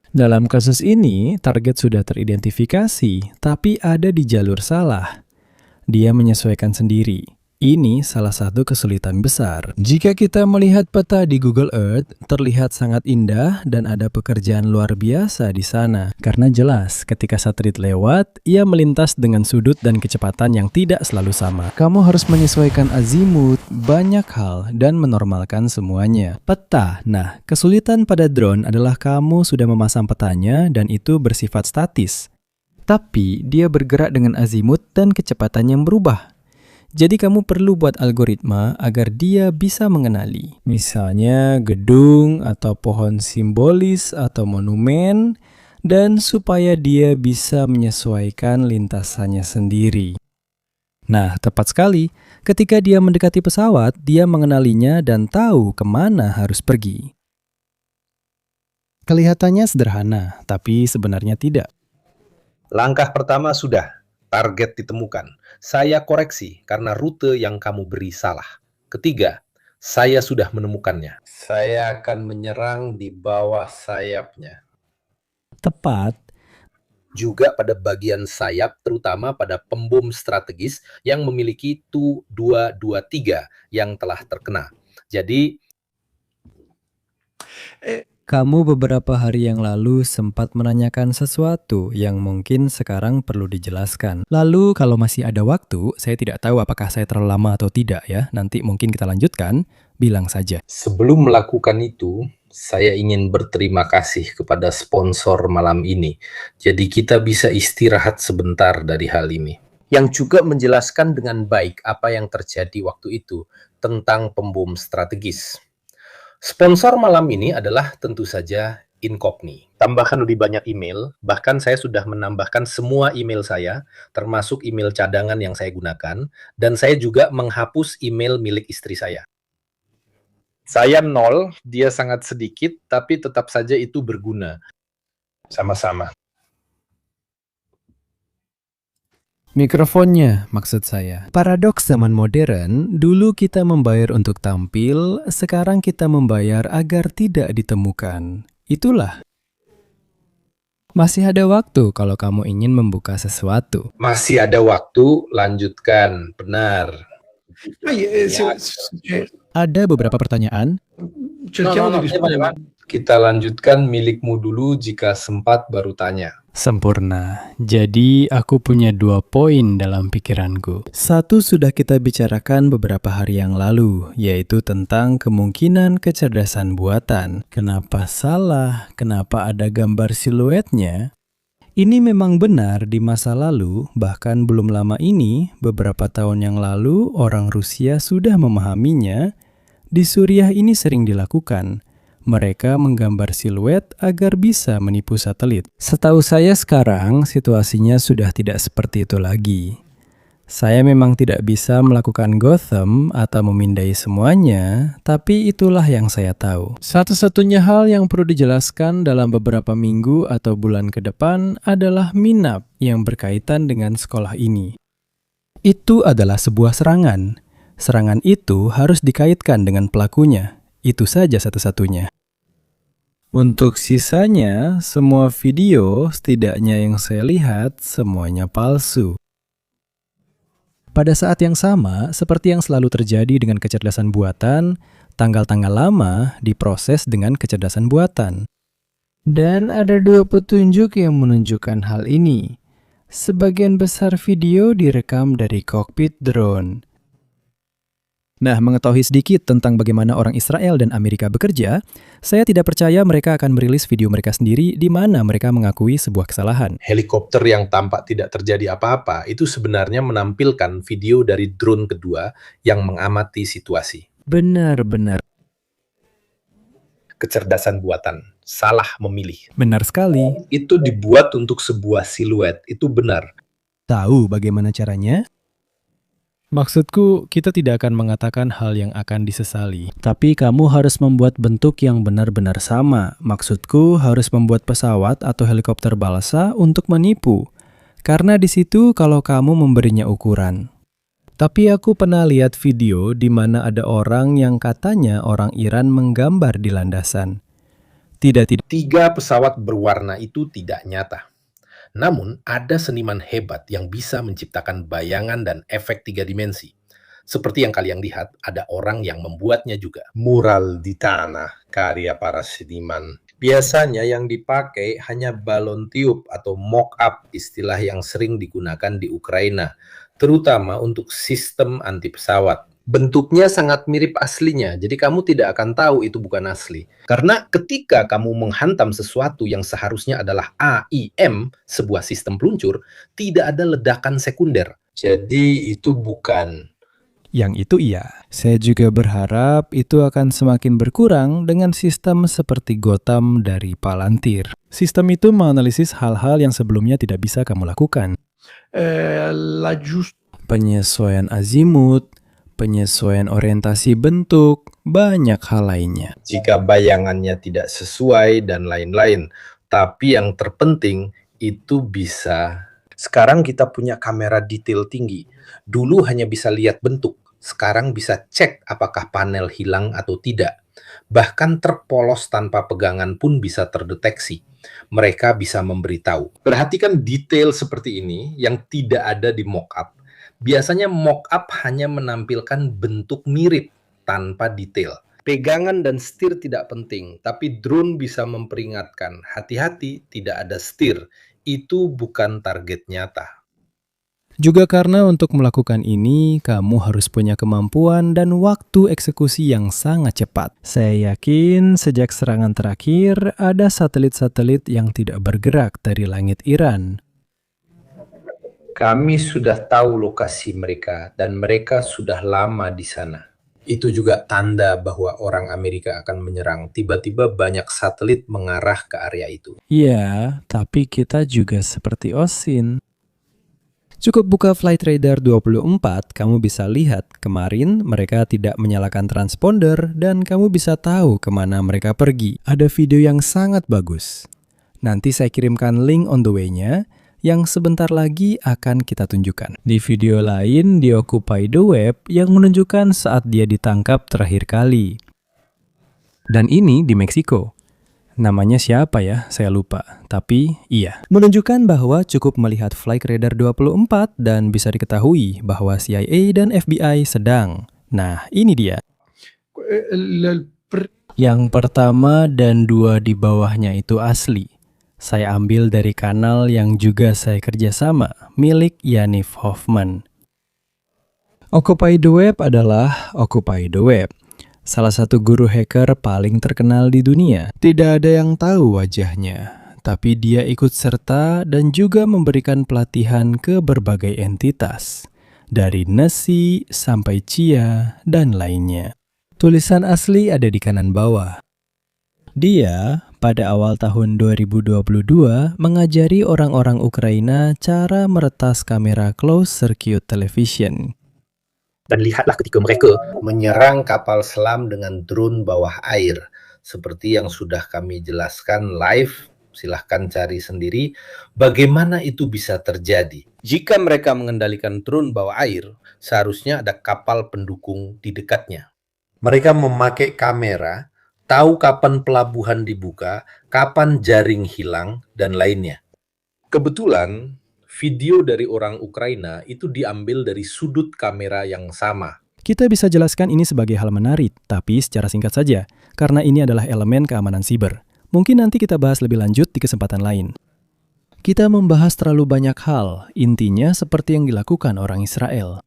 Dalam kasus ini, target sudah teridentifikasi, tapi ada di jalur salah. Dia menyesuaikan sendiri. Ini salah satu kesulitan besar. Jika kita melihat peta di Google Earth, terlihat sangat indah dan ada pekerjaan luar biasa di sana. Karena jelas, ketika satelit lewat, ia melintas dengan sudut dan kecepatan yang tidak selalu sama. Kamu harus menyesuaikan azimut, banyak hal, dan menormalkan semuanya. Peta. Nah, kesulitan pada drone adalah kamu sudah memasang petanya dan itu bersifat statis. Tapi, dia bergerak dengan azimut dan kecepatan yang berubah. Jadi kamu perlu buat algoritma agar dia bisa mengenali. Misalnya gedung atau pohon simbolis atau monumen, dan supaya dia bisa menyesuaikan lintasannya sendiri. Nah, tepat sekali. Ketika dia mendekati pesawat, dia mengenalinya dan tahu kemana harus pergi. Kelihatannya sederhana, tapi sebenarnya tidak. Langkah pertama sudah, target ditemukan. Saya koreksi karena rute yang kamu beri salah. Ketiga, saya sudah menemukannya. Saya akan menyerang di bawah sayapnya. Tepat. Juga pada bagian sayap, terutama pada pembom strategis yang memiliki Tu-223 yang telah terkena. Jadi, kamu beberapa hari yang lalu sempat menanyakan sesuatu yang mungkin sekarang perlu dijelaskan. Lalu kalau masih ada waktu, saya tidak tahu apakah saya terlalu lama atau tidak ya. Nanti mungkin kita lanjutkan, bilang saja. sebelum melakukan itu, saya ingin berterima kasih kepada sponsor malam ini. Jadi kita bisa istirahat sebentar dari hal ini. Yang juga menjelaskan dengan baik apa yang terjadi waktu itu tentang pembom strategis. Sponsor malam ini adalah tentu saja Incogni. Tambahkan lebih banyak email, bahkan saya sudah menambahkan semua email saya, termasuk email cadangan yang saya gunakan, dan saya juga menghapus email milik istri saya. Saya 0, dia sangat sedikit, tapi tetap saja itu berguna. Sama-sama. Mikrofonnya, maksud saya. Paradoks zaman modern, dulu kita membayar untuk tampil, sekarang kita membayar agar tidak ditemukan. Itulah. Masih ada waktu kalau kamu ingin membuka sesuatu. Masih ada waktu, lanjutkan. Benar. Ada beberapa pertanyaan. Cerchiamo di rispondere. Kita lanjutkan milikmu dulu, jika sempat baru tanya. Sempurna. Jadi aku punya 2 poin dalam pikiranku. Satu sudah kita bicarakan beberapa hari yang lalu, yaitu tentang kemungkinan kecerdasan buatan. Kenapa salah? Kenapa ada gambar siluetnya? Ini memang benar di masa lalu, bahkan belum lama ini, beberapa tahun yang lalu, orang Rusia sudah memahaminya. Di Suriah ini sering dilakukan. Mereka menggambar siluet agar bisa menipu satelit. Setahu saya sekarang situasinya sudah tidak seperti itu lagi. Saya memang tidak bisa melakukan Gotham atau memindai semuanya, tapi itulah yang saya tahu. Satu-satunya hal yang perlu dijelaskan dalam beberapa minggu atau bulan ke depan adalah minap yang berkaitan dengan sekolah ini. Itu adalah sebuah serangan. Serangan itu harus dikaitkan dengan pelakunya. Itu saja satu-satunya. Untuk sisanya, semua video, setidaknya yang saya lihat, semuanya palsu. Pada saat yang sama, seperti yang selalu terjadi dengan kecerdasan buatan, tanggal-tanggal lama diproses dengan kecerdasan buatan. Dan ada 2 petunjuk yang menunjukkan hal ini. Sebagian besar video direkam dari kokpit drone. Nah, mengetahui sedikit tentang bagaimana orang Israel dan Amerika bekerja, saya tidak percaya mereka akan merilis video mereka sendiri di mana mereka mengakui sebuah kesalahan. Helikopter yang tampak tidak terjadi apa-apa itu sebenarnya menampilkan video dari drone kedua yang mengamati situasi. Benar-benar. Kecerdasan buatan, salah memilih. Benar sekali. Itu dibuat untuk sebuah siluet, itu benar. Tahu bagaimana caranya? Maksudku, kita tidak akan mengatakan hal yang akan disesali. Tapi kamu harus membuat bentuk yang benar-benar sama. Maksudku, harus membuat pesawat atau helikopter balsa untuk menipu. Karena di situ kalau kamu memberinya ukuran. Tapi aku pernah lihat video di mana ada orang yang katanya orang Iran menggambar di landasan. Tidak. 3 pesawat berwarna itu tidak nyata. Namun, ada seniman hebat yang bisa menciptakan bayangan dan efek 3 dimensi. Seperti yang kalian lihat, ada orang yang membuatnya juga. Mural di tanah, karya para seniman. Biasanya yang dipakai hanya balon tiup atau mock-up, istilah yang sering digunakan di Ukraina, terutama untuk sistem anti pesawat. Bentuknya sangat mirip aslinya, jadi kamu tidak akan tahu itu bukan asli. Karena ketika kamu menghantam sesuatu yang seharusnya adalah AIM, sebuah sistem peluncur, tidak ada ledakan sekunder. Jadi itu bukan. Yang itu iya. Saya juga berharap itu akan semakin berkurang dengan sistem seperti Gotham dari Palantir. Sistem itu menganalisis hal-hal yang sebelumnya tidak bisa kamu lakukan. Penyesuaian azimut, penyesuaian orientasi bentuk, banyak hal lainnya. Jika bayangannya tidak sesuai dan lain-lain. Tapi yang terpenting itu bisa. Sekarang kita punya kamera detail tinggi. Dulu hanya bisa lihat bentuk. Sekarang bisa cek apakah panel hilang atau tidak. Bahkan terpolos tanpa pegangan pun bisa terdeteksi. Mereka bisa memberitahu. Perhatikan detail seperti ini yang tidak ada di mock-up. Biasanya mock-up hanya menampilkan bentuk mirip tanpa detail. Pegangan dan setir tidak penting, tapi drone bisa memperingatkan, hati-hati tidak ada setir, itu bukan target nyata. Juga karena untuk melakukan ini, kamu harus punya kemampuan dan waktu eksekusi yang sangat cepat. Saya yakin sejak serangan terakhir, ada satelit-satelit yang tidak bergerak dari langit Iran. Kami sudah tahu lokasi mereka dan mereka sudah lama di sana. Itu juga tanda bahwa orang Amerika akan menyerang. Tiba-tiba banyak satelit mengarah ke area itu. Iya, tapi kita juga seperti Osin. Cukup buka Flight Radar 24, kamu bisa lihat kemarin mereka tidak menyalakan transponder dan kamu bisa tahu kemana mereka pergi. Ada video yang sangat bagus. Nanti saya kirimkan link on the way-nya yang sebentar lagi akan kita tunjukkan. Di video lain di Occupy the Web yang menunjukkan saat dia ditangkap terakhir kali. Dan ini di Meksiko. Namanya siapa ya? Saya lupa. Tapi iya. Menunjukkan bahwa cukup melihat Flight Radar 24 dan bisa diketahui bahwa CIA dan FBI sedang. Nah, ini dia. Yang pertama dan 2 di bawahnya itu asli. Saya ambil dari kanal yang juga saya kerjasama, milik Yaniv Hoffman. Occupy the Web adalah Occupy the Web. Salah satu guru hacker paling terkenal di dunia. Tidak ada yang tahu wajahnya, tapi dia ikut serta dan juga memberikan pelatihan ke berbagai entitas. Dari Nasi sampai Chia dan lainnya. Tulisan asli ada di kanan bawah. Dia pada awal tahun 2022 mengajari orang-orang Ukraina cara meretas kamera closed circuit television. Dan lihatlah ketika mereka Menyerang kapal selam dengan drone bawah air. Seperti yang sudah kami jelaskan live, silahkan cari sendiri bagaimana itu bisa terjadi. Jika mereka mengendalikan drone bawah air, seharusnya ada kapal pendukung di dekatnya. Mereka memakai kamera, tahu kapan pelabuhan dibuka, kapan jaring hilang, dan lainnya. Kebetulan, video dari orang Ukraina itu diambil dari sudut kamera yang sama. Kita bisa jelaskan ini sebagai hal menarik, tapi secara singkat saja, karena ini adalah elemen keamanan siber. Mungkin nanti kita bahas lebih lanjut di kesempatan lain. Kita membahas terlalu banyak hal, intinya seperti yang dilakukan orang Israel.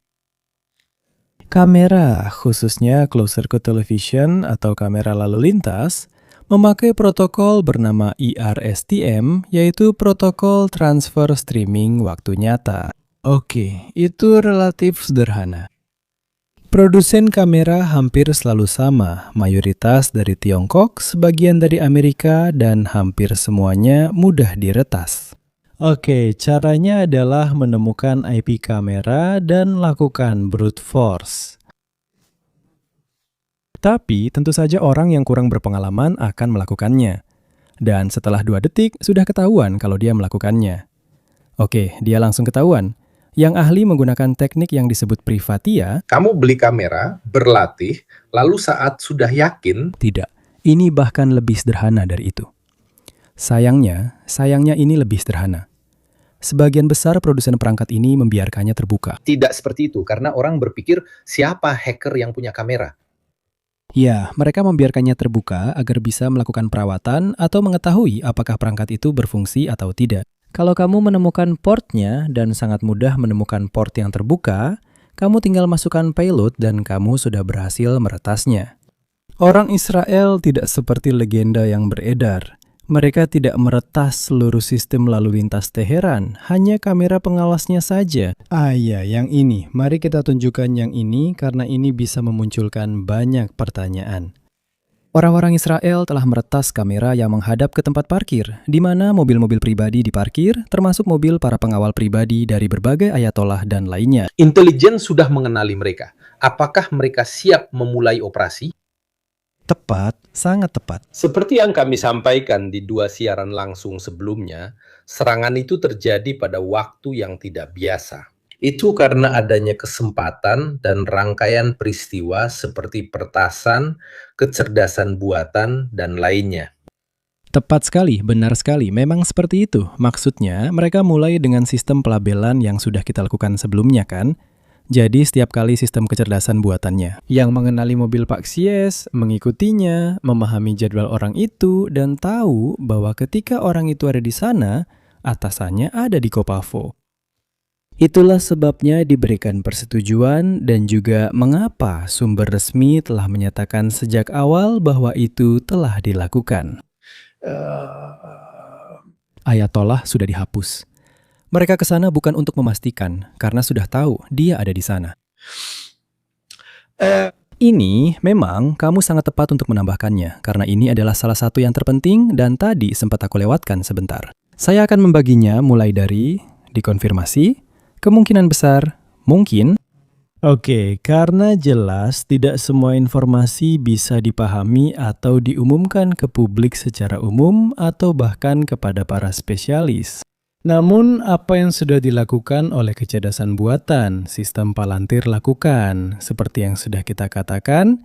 Kamera, khususnya closed circuit television atau kamera lalu lintas, memakai protokol bernama IRSTM, yaitu protokol transfer streaming waktu nyata. Oke, itu relatif sederhana. Produsen kamera hampir selalu sama, mayoritas dari Tiongkok, sebagian dari Amerika, dan hampir semuanya mudah diretas. Oke, caranya adalah menemukan IP kamera dan lakukan brute force. Tapi tentu saja orang yang kurang berpengalaman akan melakukannya. Dan setelah 2 detik, sudah ketahuan kalau dia melakukannya. Oke, dia langsung ketahuan. Yang ahli menggunakan teknik yang disebut privatia. Kamu beli kamera, berlatih, lalu saat sudah yakin, Tidak, ini bahkan lebih sederhana dari itu. Sayangnya ini lebih sederhana. Sebagian besar produsen perangkat ini membiarkannya terbuka. tidak seperti itu karena orang berpikir siapa hacker yang punya kamera. Ya, mereka membiarkannya terbuka agar bisa melakukan perawatan atau mengetahui apakah perangkat itu berfungsi atau tidak. Kalau kamu menemukan portnya dan sangat mudah menemukan port yang terbuka, kamu tinggal masukkan payload dan kamu sudah berhasil meretasnya. Orang Israel tidak seperti legenda yang beredar. Mereka tidak meretas seluruh sistem lalu lintas Teheran, hanya kamera pengawasnya saja. Iya, yang ini. Mari kita tunjukkan yang ini karena ini bisa memunculkan banyak pertanyaan. Orang-orang Israel telah meretas kamera yang menghadap ke tempat parkir, di mana mobil-mobil pribadi diparkir, termasuk mobil para pengawal pribadi dari berbagai ayatollah dan lainnya. Intelijen sudah mengenali mereka. Apakah mereka siap memulai operasi? Tepat, sangat tepat. Seperti yang kami sampaikan di 2 siaran langsung sebelumnya, serangan itu terjadi pada waktu yang tidak biasa. Itu karena adanya kesempatan dan rangkaian peristiwa seperti pertasan, kecerdasan buatan, dan lainnya. Tepat sekali, benar sekali. Memang seperti itu. Maksudnya, mereka mulai dengan sistem pelabelan yang sudah kita lakukan sebelumnya kan? Jadi setiap kali sistem kecerdasan buatannya yang mengenali mobil Pak Xies, mengikutinya, memahami jadwal orang itu, dan tahu bahwa ketika orang itu ada di sana, atasannya ada di Kopavo. Itulah sebabnya diberikan persetujuan dan juga mengapa sumber resmi telah menyatakan sejak awal bahwa itu telah dilakukan. Ayatollah sudah dihapus. Mereka ke sana bukan untuk memastikan, karena sudah tahu dia ada di sana. Ini memang kamu sangat tepat untuk menambahkannya, karena ini adalah salah satu yang terpenting dan tadi sempat aku lewatkan sebentar. Saya akan membaginya mulai dari dikonfirmasi, kemungkinan besar, mungkin. Oke, karena jelas tidak semua informasi bisa dipahami atau diumumkan ke publik secara umum atau bahkan kepada para spesialis. Namun, apa yang sudah dilakukan oleh kecerdasan buatan, sistem Palantir lakukan, seperti yang sudah kita katakan,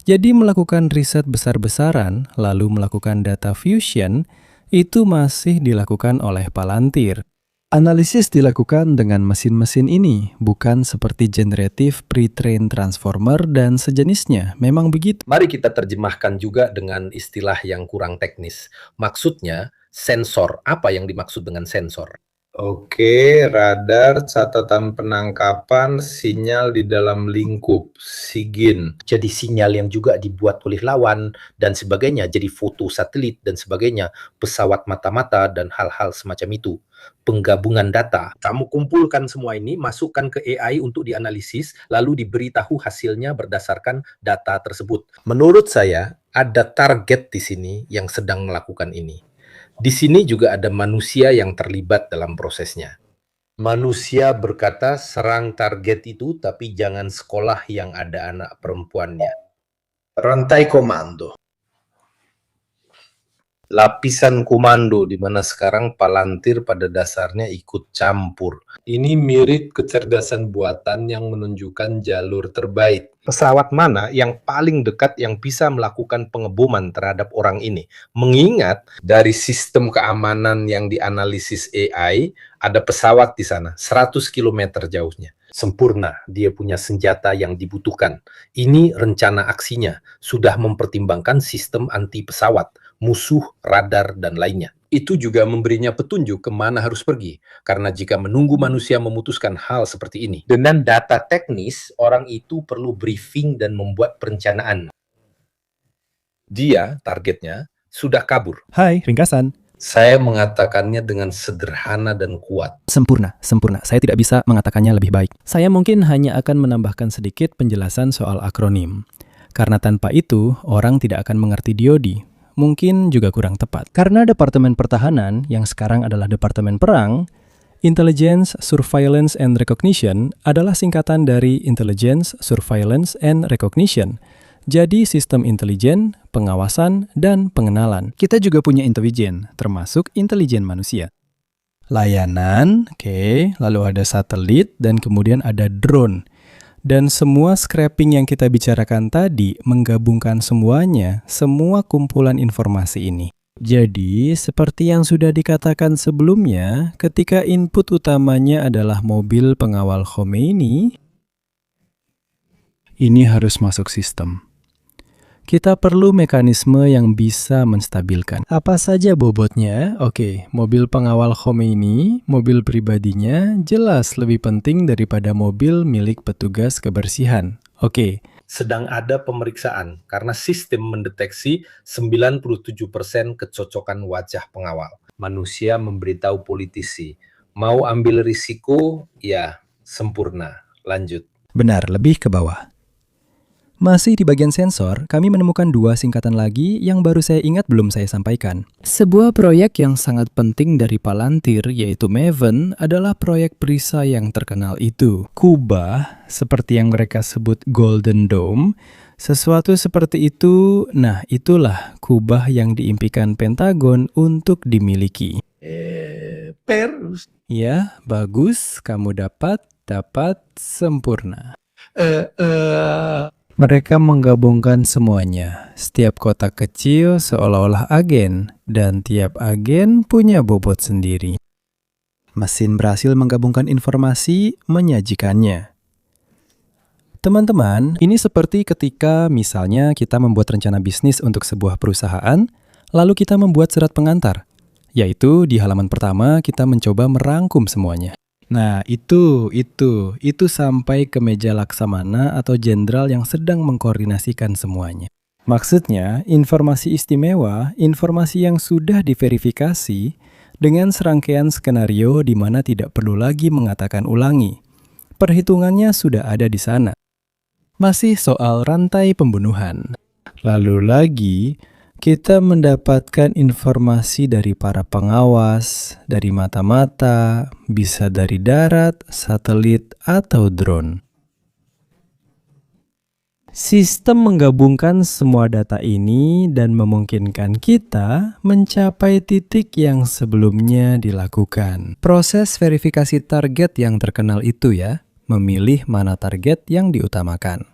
jadi melakukan riset besar-besaran, lalu melakukan data fusion, itu masih dilakukan oleh Palantir. Analisis dilakukan dengan mesin-mesin ini, bukan seperti generative pre-trained transformer dan sejenisnya, memang begitu. Mari kita terjemahkan juga dengan istilah yang kurang teknis. Maksudnya, sensor. Apa yang dimaksud dengan sensor? Oke, radar, catatan penangkapan, sinyal di dalam lingkup, SIGIN. Jadi sinyal yang juga dibuat oleh lawan dan sebagainya, jadi foto satelit dan sebagainya, pesawat mata-mata dan hal-hal semacam itu. Penggabungan data, kamu kumpulkan semua ini, masukkan ke AI untuk dianalisis, lalu diberitahu hasilnya berdasarkan data tersebut. Menurut saya, ada target di sini yang sedang melakukan ini. Di sini juga ada manusia yang terlibat dalam prosesnya. Manusia berkata, serang target itu, tapi jangan sekolah yang ada anak perempuannya. Rantai komando. Lapisan komando, di mana sekarang Palantir pada dasarnya ikut campur. Ini mirip kecerdasan buatan yang menunjukkan jalur terbaik. Pesawat mana yang paling dekat yang bisa melakukan pengeboman terhadap orang ini? Mengingat dari sistem keamanan yang dianalisis AI, ada pesawat di sana, 100 km jauhnya. Sempurna, dia punya senjata yang dibutuhkan. Ini rencana aksinya, sudah mempertimbangkan sistem anti pesawat, musuh, radar, dan lainnya. Itu juga memberinya petunjuk kemana harus pergi, karena jika menunggu manusia memutuskan hal seperti ini, dengan data teknis, orang itu perlu briefing dan membuat perencanaan. Dia, targetnya, sudah kabur. Hai, ringkasan. Saya mengatakannya dengan sederhana dan kuat. Sempurna, sempurna. Saya tidak bisa mengatakannya lebih baik. Saya mungkin hanya akan menambahkan sedikit penjelasan soal akronim. Karena tanpa itu, orang tidak akan mengerti DoD. Mungkin juga kurang tepat. Karena Departemen Pertahanan, yang sekarang adalah Departemen Perang, Intelligence, Surveillance, and Recognition adalah singkatan dari Intelligence, Surveillance, and Recognition. Jadi sistem intelijen, pengawasan, dan pengenalan. Kita juga punya intelijen, termasuk intelijen manusia. Layanan, oke, lalu ada satelit, dan kemudian ada drone. Dan semua scraping yang kita bicarakan tadi menggabungkan semuanya, semua kumpulan informasi ini. Jadi, seperti yang sudah dikatakan sebelumnya, ketika input utamanya adalah mobil pengawal Khomeini, ini harus masuk sistem. Kita perlu mekanisme yang bisa menstabilkan. Apa saja bobotnya? Oke, mobil pengawal Khomeini, mobil pribadinya jelas lebih penting daripada mobil milik petugas kebersihan. Oke. Sedang ada pemeriksaan karena sistem mendeteksi 97% kecocokan wajah pengawal. Manusia memberitahu politisi, mau ambil risiko? Ya, sempurna. Lanjut. Benar, lebih ke bawah. Masih di bagian sensor, kami menemukan dua singkatan lagi yang baru saya ingat belum saya sampaikan. Sebuah proyek yang sangat penting dari Palantir, yaitu Maven, adalah proyek perisai yang terkenal itu. Kubah, seperti yang mereka sebut Golden Dome, sesuatu seperti itu, nah itulah kubah yang diimpikan Pentagon untuk dimiliki. Perus. Ya, bagus, kamu dapat sempurna. Mereka menggabungkan semuanya. Setiap kotak kecil seolah-olah agen, dan tiap agen punya bobot sendiri. Mesin berhasil menggabungkan informasi, menyajikannya. Teman-teman, ini seperti ketika misalnya kita membuat rencana bisnis untuk sebuah perusahaan, lalu kita membuat surat pengantar, yaitu di halaman pertama kita mencoba merangkum semuanya. Nah, itu sampai ke meja laksamana atau jenderal yang sedang mengkoordinasikan semuanya. Maksudnya, informasi istimewa, informasi yang sudah diverifikasi dengan serangkaian skenario di mana tidak perlu lagi mengatakan ulangi. Perhitungannya sudah ada di sana. Masih soal rantai pembunuhan. Lalu lagi, kita mendapatkan informasi dari para pengawas, dari mata-mata, bisa dari darat, satelit, atau drone. Sistem menggabungkan semua data ini dan memungkinkan kita mencapai titik yang sebelumnya dilakukan. Proses verifikasi target yang terkenal itu ya, memilih mana target yang diutamakan.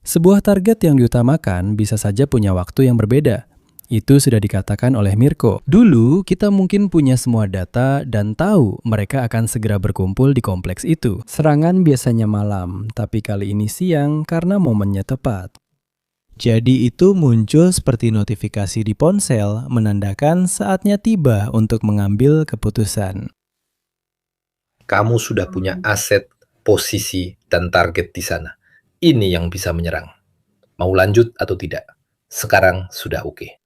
Sebuah target yang diutamakan bisa saja punya waktu yang berbeda. Itu sudah dikatakan oleh Mirko. Dulu kita mungkin punya semua data dan tahu mereka akan segera berkumpul di kompleks itu. Serangan biasanya malam, tapi kali ini siang karena momennya tepat. Jadi itu muncul seperti notifikasi di ponsel menandakan saatnya tiba untuk mengambil keputusan. Kamu sudah punya aset, posisi, dan target di sana. Ini yang bisa menyerang. Mau lanjut atau tidak? Sekarang sudah oke.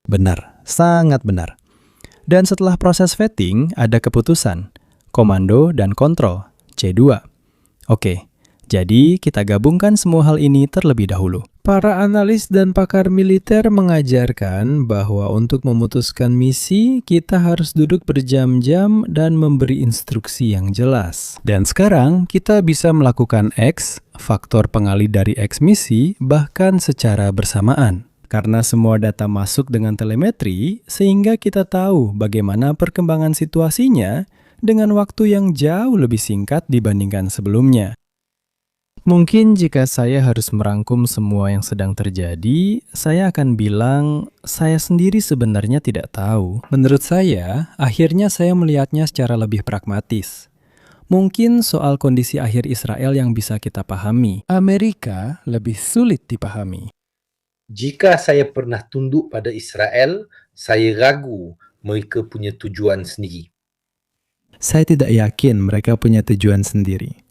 Benar, sangat benar. Dan setelah proses vetting, ada keputusan, komando dan kontrol, C2. Oke, jadi kita gabungkan semua hal ini terlebih dahulu. Para analis dan pakar militer mengajarkan bahwa untuk memutuskan misi, kita harus duduk berjam-jam dan memberi instruksi yang jelas. Dan sekarang kita bisa melakukan X, faktor pengalih dari X misi, bahkan secara bersamaan. Karena semua data masuk dengan telemetri, sehingga kita tahu bagaimana perkembangan situasinya dengan waktu yang jauh lebih singkat dibandingkan sebelumnya. Mungkin jika saya harus merangkum semua yang sedang terjadi, saya akan bilang saya sendiri sebenarnya tidak tahu. Menurut saya, akhirnya saya melihatnya secara lebih pragmatis. Mungkin soal kondisi akhir Israel yang bisa kita pahami. Amerika lebih sulit dipahami. Jika saya pernah tunduk pada Israel, saya ragu mereka punya tujuan sendiri. Saya tidak yakin mereka punya tujuan sendiri,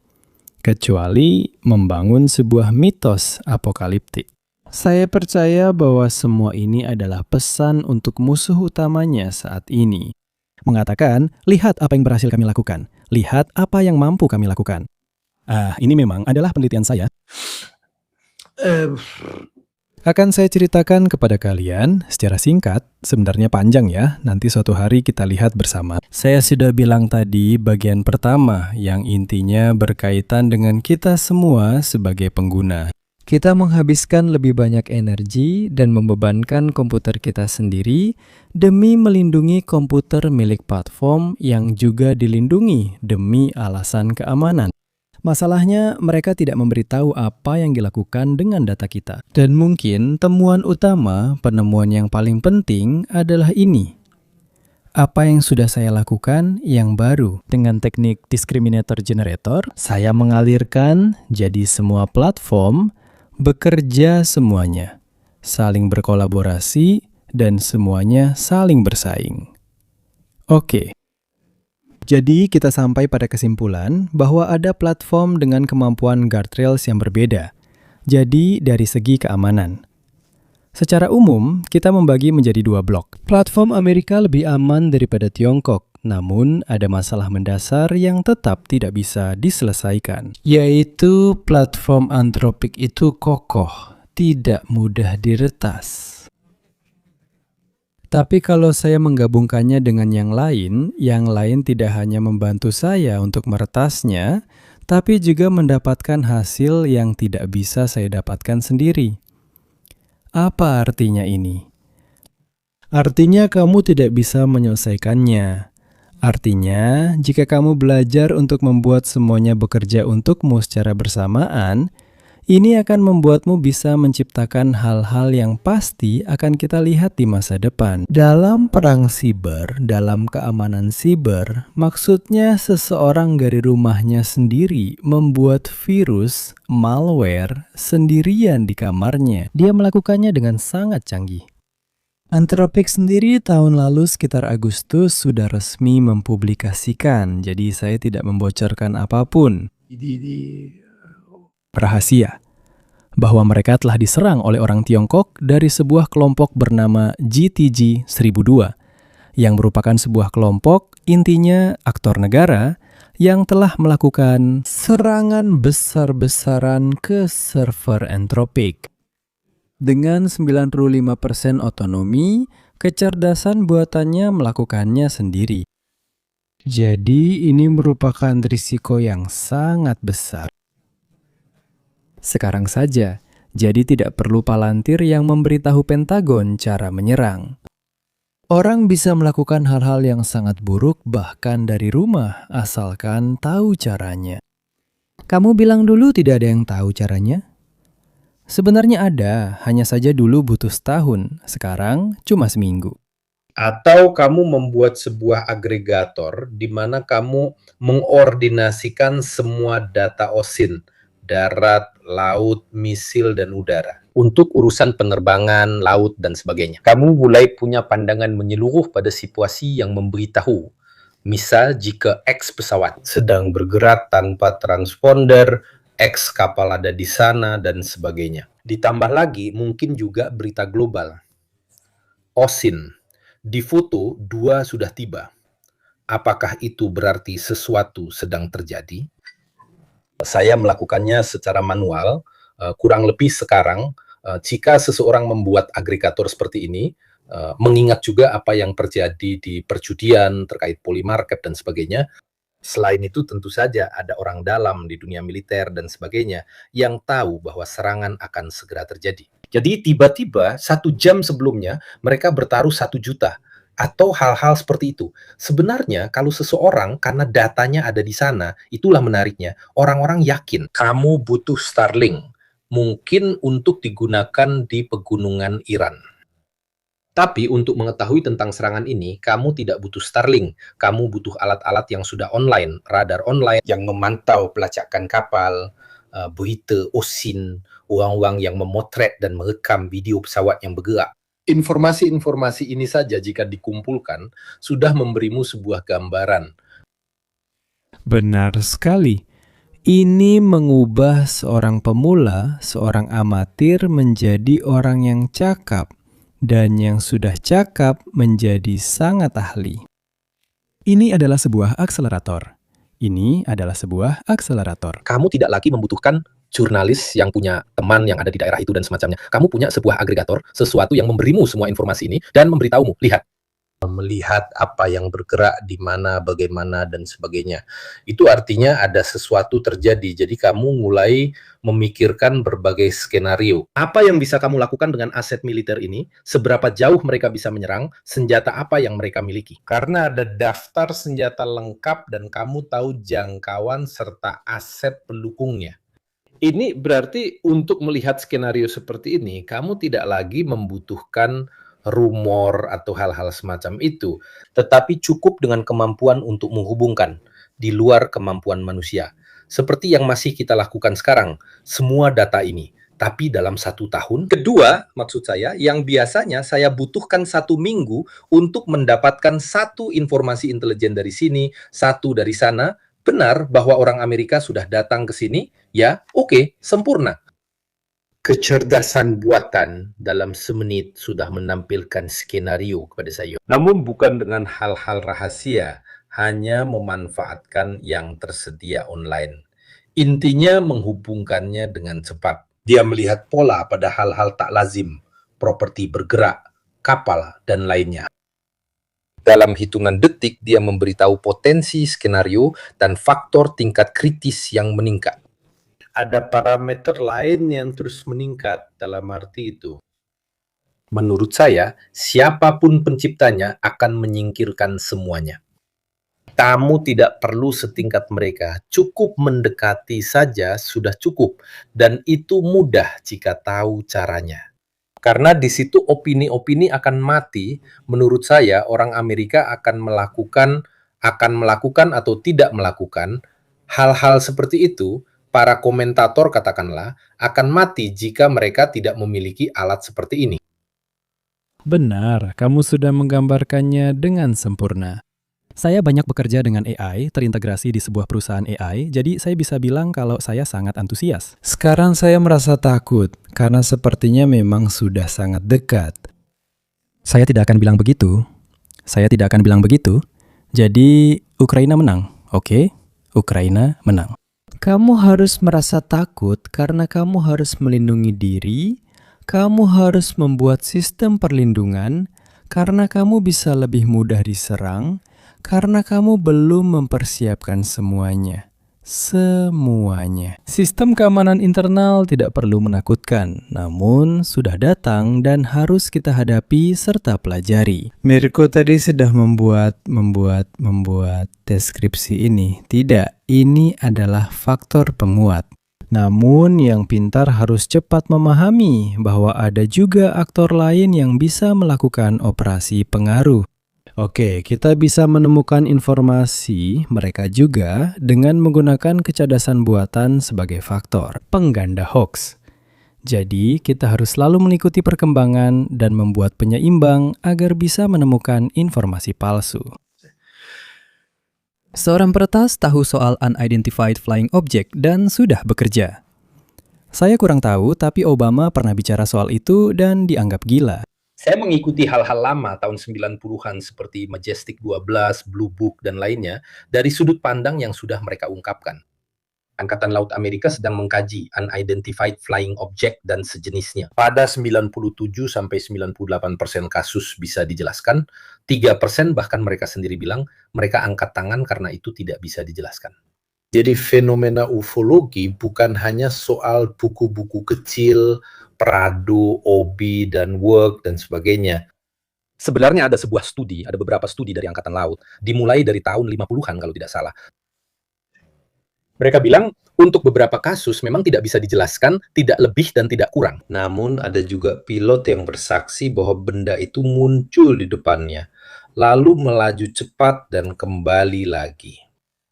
kecuali membangun sebuah mitos apokaliptik. Saya percaya bahwa semua ini adalah pesan untuk musuh utamanya saat ini. Mengatakan, lihat apa yang berhasil kami lakukan. Lihat apa yang mampu kami lakukan. Ini memang adalah penelitian saya. Akan saya ceritakan kepada kalian secara singkat, sebenarnya panjang ya, nanti suatu hari kita lihat bersama. Saya sudah bilang tadi bagian pertama yang intinya berkaitan dengan kita semua sebagai pengguna. Kita menghabiskan lebih banyak energi dan membebankan komputer kita sendiri demi melindungi komputer milik platform yang juga dilindungi demi alasan keamanan. Masalahnya, mereka tidak memberitahu apa yang dilakukan dengan data kita. Dan mungkin temuan utama, penemuan yang paling penting adalah ini. Apa yang sudah saya lakukan yang baru dengan teknik discriminator generator, saya mengalirkan jadi semua platform bekerja semuanya, saling berkolaborasi, dan semuanya saling bersaing. Oke. Jadi kita sampai pada kesimpulan bahwa ada platform dengan kemampuan guardrails yang berbeda. Jadi dari segi keamanan. Secara umum, kita membagi menjadi dua blok. Platform Amerika lebih aman daripada Tiongkok, namun ada masalah mendasar yang tetap tidak bisa diselesaikan. Yaitu platform Anthropic itu kokoh, tidak mudah diretas. Tapi kalau saya menggabungkannya dengan yang lain tidak hanya membantu saya untuk meretasnya, tapi juga mendapatkan hasil yang tidak bisa saya dapatkan sendiri. Apa artinya ini? Artinya kamu tidak bisa menyelesaikannya. Artinya, jika kamu belajar untuk membuat semuanya bekerja untukmu secara bersamaan, ini akan membuatmu bisa menciptakan hal-hal yang pasti akan kita lihat di masa depan. Dalam perang siber, dalam keamanan siber, maksudnya seseorang dari rumahnya sendiri membuat virus, malware, sendirian di kamarnya. Dia melakukannya dengan sangat canggih. Anthropic sendiri tahun lalu sekitar Agustus sudah resmi mempublikasikan, jadi saya tidak membocorkan apapun. Rahasia bahwa mereka telah diserang oleh orang Tiongkok dari sebuah kelompok bernama GTG 1002 yang merupakan sebuah kelompok intinya aktor negara yang telah melakukan serangan besar-besaran ke server Anthropic. Dengan 95% otonomi, kecerdasan buatannya melakukannya sendiri. Jadi ini merupakan risiko yang sangat besar. Sekarang saja, jadi tidak perlu Palantir yang memberitahu Pentagon cara menyerang. Orang bisa melakukan hal-hal yang sangat buruk bahkan dari rumah, asalkan tahu caranya. Kamu bilang dulu tidak ada yang tahu caranya? Sebenarnya ada, hanya saja dulu butuh setahun, sekarang cuma seminggu. Atau kamu membuat sebuah agregator di mana kamu mengordinasikan semua data OSINT, darat, laut, misil, dan udara. Untuk urusan penerbangan, laut, dan sebagainya. Kamu mulai punya pandangan menyeluruh pada situasi yang memberitahu Misal jika X pesawat sedang bergerak tanpa transponder, X kapal ada di sana, dan sebagainya. Ditambah lagi mungkin juga berita global. OSIN, di foto 2 sudah tiba. Apakah itu berarti sesuatu sedang terjadi? Saya melakukannya secara manual, kurang lebih sekarang, jika seseorang membuat agregator seperti ini, mengingat juga apa yang terjadi di perjudian terkait polymarket dan sebagainya. Selain itu tentu saja ada orang dalam di dunia militer dan sebagainya yang tahu bahwa serangan akan segera terjadi. Jadi tiba-tiba 1 jam sebelumnya mereka bertaruh 1 juta atau hal-hal seperti itu. Sebenarnya kalau seseorang karena datanya ada di sana, itulah menariknya. Orang-orang yakin kamu butuh Starlink, mungkin untuk digunakan di pegunungan Iran. Tapi untuk mengetahui tentang serangan ini, kamu tidak butuh Starlink. Kamu butuh alat-alat yang sudah online, radar online yang memantau pelacakan kapal, berita OSIN, orang-orang yang memotret dan merekam video pesawat yang bergerak. Informasi-informasi ini saja jika dikumpulkan, sudah memberimu sebuah gambaran. Benar sekali. Ini mengubah seorang pemula, seorang amatir menjadi orang yang cakap. Dan yang sudah cakap menjadi sangat ahli. Ini adalah sebuah akselerator. Ini adalah sebuah akselerator. Kamu tidak lagi membutuhkan jurnalis yang punya teman yang ada di daerah itu dan semacamnya. Kamu punya sebuah agregator, sesuatu yang memberimu semua informasi ini dan memberitahumu, lihat. Melihat apa yang bergerak, di mana, bagaimana, dan sebagainya. Itu artinya ada sesuatu terjadi. Jadi kamu mulai memikirkan berbagai skenario. Apa yang bisa kamu lakukan dengan aset militer ini? Seberapa jauh mereka bisa menyerang? Senjata apa yang mereka miliki? Karena ada daftar senjata lengkap dan kamu tahu jangkauan serta aset pendukungnya. Ini berarti untuk melihat skenario seperti ini, kamu tidak lagi membutuhkan rumor atau hal-hal semacam itu, tetapi cukup dengan kemampuan untuk menghubungkan di luar kemampuan manusia. Seperti yang masih kita lakukan sekarang, semua data ini, tapi dalam 1 tahun. Kedua, maksud saya, yang biasanya saya butuhkan 1 minggu untuk mendapatkan 1 informasi intelijen dari sini, 1 dari sana, benar bahwa orang Amerika sudah datang ke sini, ya, oke, sempurna. Kecerdasan buatan dalam semenit sudah menampilkan skenario kepada saya. Namun bukan dengan hal-hal rahasia, hanya memanfaatkan yang tersedia online. Intinya menghubungkannya dengan cepat. Dia melihat pola pada hal-hal tak lazim, properti bergerak, kapal, dan lainnya. Dalam hitungan detik, dia memberitahu potensi skenario dan faktor tingkat kritis yang meningkat. Ada parameter lain yang terus meningkat dalam arti itu. Menurut saya, siapapun penciptanya akan menyingkirkan semuanya. Kamu tidak perlu setingkat mereka, cukup mendekati saja sudah cukup, dan itu mudah jika tahu caranya. Karena di situ opini-opini akan mati, menurut saya orang Amerika akan melakukan atau tidak melakukan hal-hal seperti itu. Para komentator katakanlah akan mati jika mereka tidak memiliki alat seperti ini. Benar, kamu sudah menggambarkannya dengan sempurna. Saya banyak bekerja dengan AI, terintegrasi di sebuah perusahaan AI, jadi saya bisa bilang kalau saya sangat antusias. Sekarang saya merasa takut, karena sepertinya memang sudah sangat dekat. Saya tidak akan bilang begitu. Jadi, Ukraina menang, oke? Ukraina menang. Kamu harus merasa takut karena kamu harus melindungi diri, kamu harus membuat sistem perlindungan, karena kamu bisa lebih mudah diserang, karena kamu belum mempersiapkan semuanya. Sistem keamanan internal tidak perlu menakutkan, namun sudah datang dan harus kita hadapi serta pelajari. Mirko tadi sudah membuat deskripsi ini. Tidak, ini adalah faktor penguat. Namun yang pintar harus cepat memahami bahwa ada juga aktor lain yang bisa melakukan operasi pengaruh. Oke, kita bisa menemukan informasi mereka juga dengan menggunakan kecerdasan buatan sebagai faktor pengganda hoax. Jadi, kita harus selalu mengikuti perkembangan dan membuat penyeimbang agar bisa menemukan informasi palsu. Seorang peretas tahu soal Unidentified Flying Object dan sudah bekerja. Saya kurang tahu, tapi Obama pernah bicara soal itu dan dianggap gila. Saya mengikuti hal-hal lama tahun 90-an seperti Majestic 12, Blue Book, dan lainnya dari sudut pandang yang sudah mereka ungkapkan. Angkatan Laut Amerika sedang mengkaji Unidentified Flying Object dan sejenisnya. Pada 97-98% kasus bisa dijelaskan, 3% bahkan mereka sendiri bilang mereka angkat tangan karena itu tidak bisa dijelaskan. Jadi fenomena ufologi bukan hanya soal buku-buku kecil, Prado, Obi, dan Work, dan sebagainya. Sebenarnya ada sebuah studi, ada beberapa studi dari Angkatan Laut, dimulai dari tahun 50-an kalau tidak salah. Mereka bilang, untuk beberapa kasus memang tidak bisa dijelaskan, tidak lebih dan tidak kurang. Namun ada juga pilot yang bersaksi bahwa benda itu muncul di depannya, lalu melaju cepat dan kembali lagi.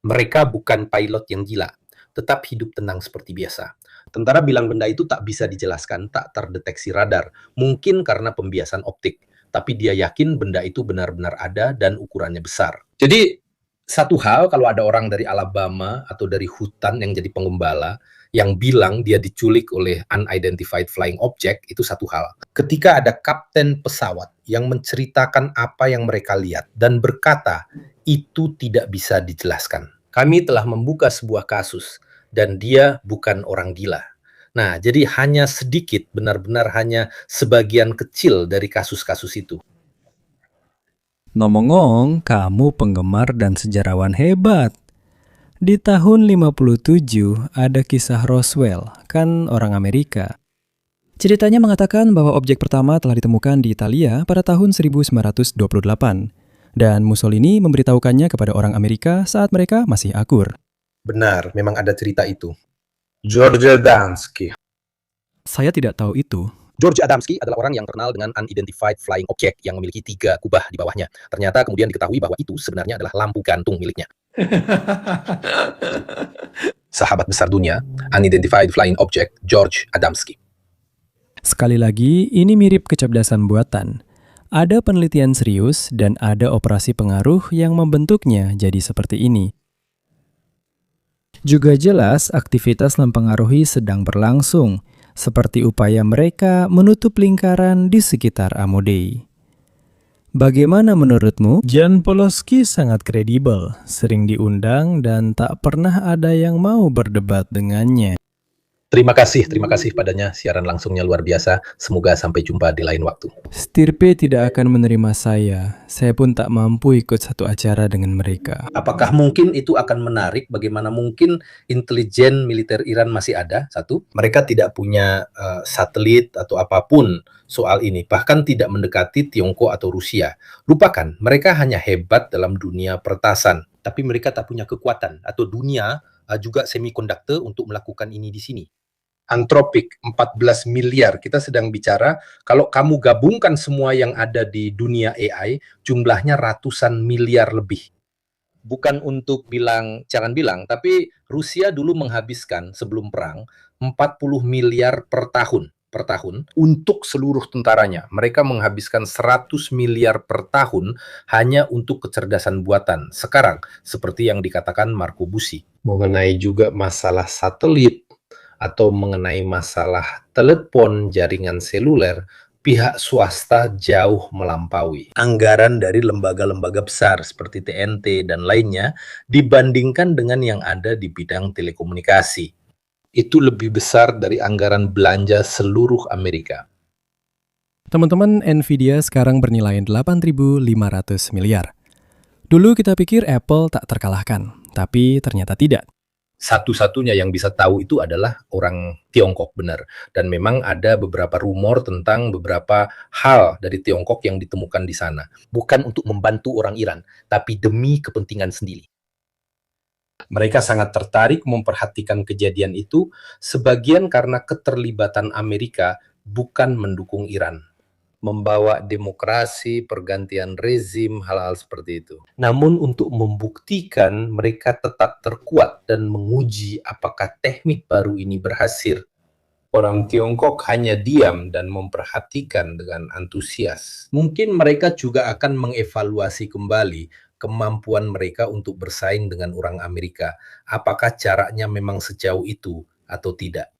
Mereka bukan pilot yang gila, tetap hidup tenang seperti biasa. Tentara bilang benda itu tak bisa dijelaskan, tak terdeteksi radar, mungkin karena pembiasan optik. Tapi dia yakin benda itu benar-benar ada dan ukurannya besar. Jadi, satu hal kalau ada orang dari Alabama atau dari hutan yang jadi penggembala yang bilang dia diculik oleh Unidentified Flying Object, itu satu hal. Ketika ada kapten pesawat yang menceritakan apa yang mereka lihat dan berkata itu tidak bisa dijelaskan. Kami telah membuka sebuah kasus dan dia bukan orang gila. Nah, jadi hanya sedikit, benar-benar hanya sebagian kecil dari kasus-kasus itu. Ngomong-ngomong, kamu penggemar dan sejarawan hebat. Di tahun 57 ada kisah Roswell, kan orang Amerika. Ceritanya mengatakan bahwa objek pertama telah ditemukan di Italia pada tahun 1928. Dan Mussolini memberitahukannya kepada orang Amerika saat mereka masih akur. Benar, memang ada cerita itu. George Adamski. Saya tidak tahu itu. George Adamski adalah orang yang terkenal dengan Unidentified Flying Object yang memiliki 3 kubah di bawahnya. Ternyata kemudian diketahui bahwa itu sebenarnya adalah lampu gantung miliknya. Sahabat besar dunia, Unidentified Flying Object, George Adamski. Sekali lagi, ini mirip kecerdasan buatan. Ada penelitian serius dan ada operasi pengaruh yang membentuknya jadi seperti ini. Juga jelas aktivitas mempengaruhi sedang berlangsung, seperti upaya mereka menutup lingkaran di sekitar Amodei. Bagaimana menurutmu? Jan Poloski sangat kredibel, sering diundang dan tak pernah ada yang mau berdebat dengannya. Terima kasih padanya. Siaran langsungnya luar biasa. Semoga sampai jumpa di lain waktu. Stirpe tidak akan menerima saya. Saya pun tak mampu ikut satu acara dengan mereka. Apakah mungkin itu akan menarik? Bagaimana mungkin intelijen militer Iran masih ada? Satu, mereka tidak punya satelit atau apapun soal ini. Bahkan tidak mendekati Tiongkok atau Rusia. Lupakan, mereka hanya hebat dalam dunia pertasan. Tapi mereka tak punya kekuatan atau dunia juga semikonduktor untuk melakukan ini di sini. Anthropic 14 miliar. Kita sedang bicara kalau kamu gabungkan semua yang ada di dunia AI, jumlahnya ratusan miliar lebih. Bukan untuk jangan bilang, tapi Rusia dulu menghabiskan sebelum perang 40 miliar per tahun untuk seluruh tentaranya. Mereka menghabiskan 100 miliar per tahun hanya untuk kecerdasan buatan. Sekarang, seperti yang dikatakan Marco Bussi, mengenai juga masalah satelit, atau mengenai masalah telepon jaringan seluler, pihak swasta jauh melampaui anggaran dari lembaga-lembaga besar seperti TNT dan lainnya dibandingkan dengan yang ada di bidang telekomunikasi. Itu lebih besar dari anggaran belanja seluruh Amerika. Teman-teman, Nvidia sekarang bernilai 8.500 miliar. Dulu kita pikir Apple tak terkalahkan, tapi ternyata tidak. Satu-satunya yang bisa tahu itu adalah orang Tiongkok, benar. Dan memang ada beberapa rumor tentang beberapa hal dari Tiongkok yang ditemukan di sana. Bukan untuk membantu orang Iran, tapi demi kepentingan sendiri. Mereka sangat tertarik memperhatikan kejadian itu, sebagian karena keterlibatan Amerika bukan mendukung Iran. Membawa demokrasi, pergantian rezim, hal-hal seperti itu. Namun untuk membuktikan mereka tetap terkuat dan menguji apakah teknik baru ini berhasil. Orang Tiongkok hanya diam dan memperhatikan dengan antusias. Mungkin mereka juga akan mengevaluasi kembali kemampuan mereka untuk bersaing dengan orang Amerika. Apakah caranya memang sejauh itu atau tidak?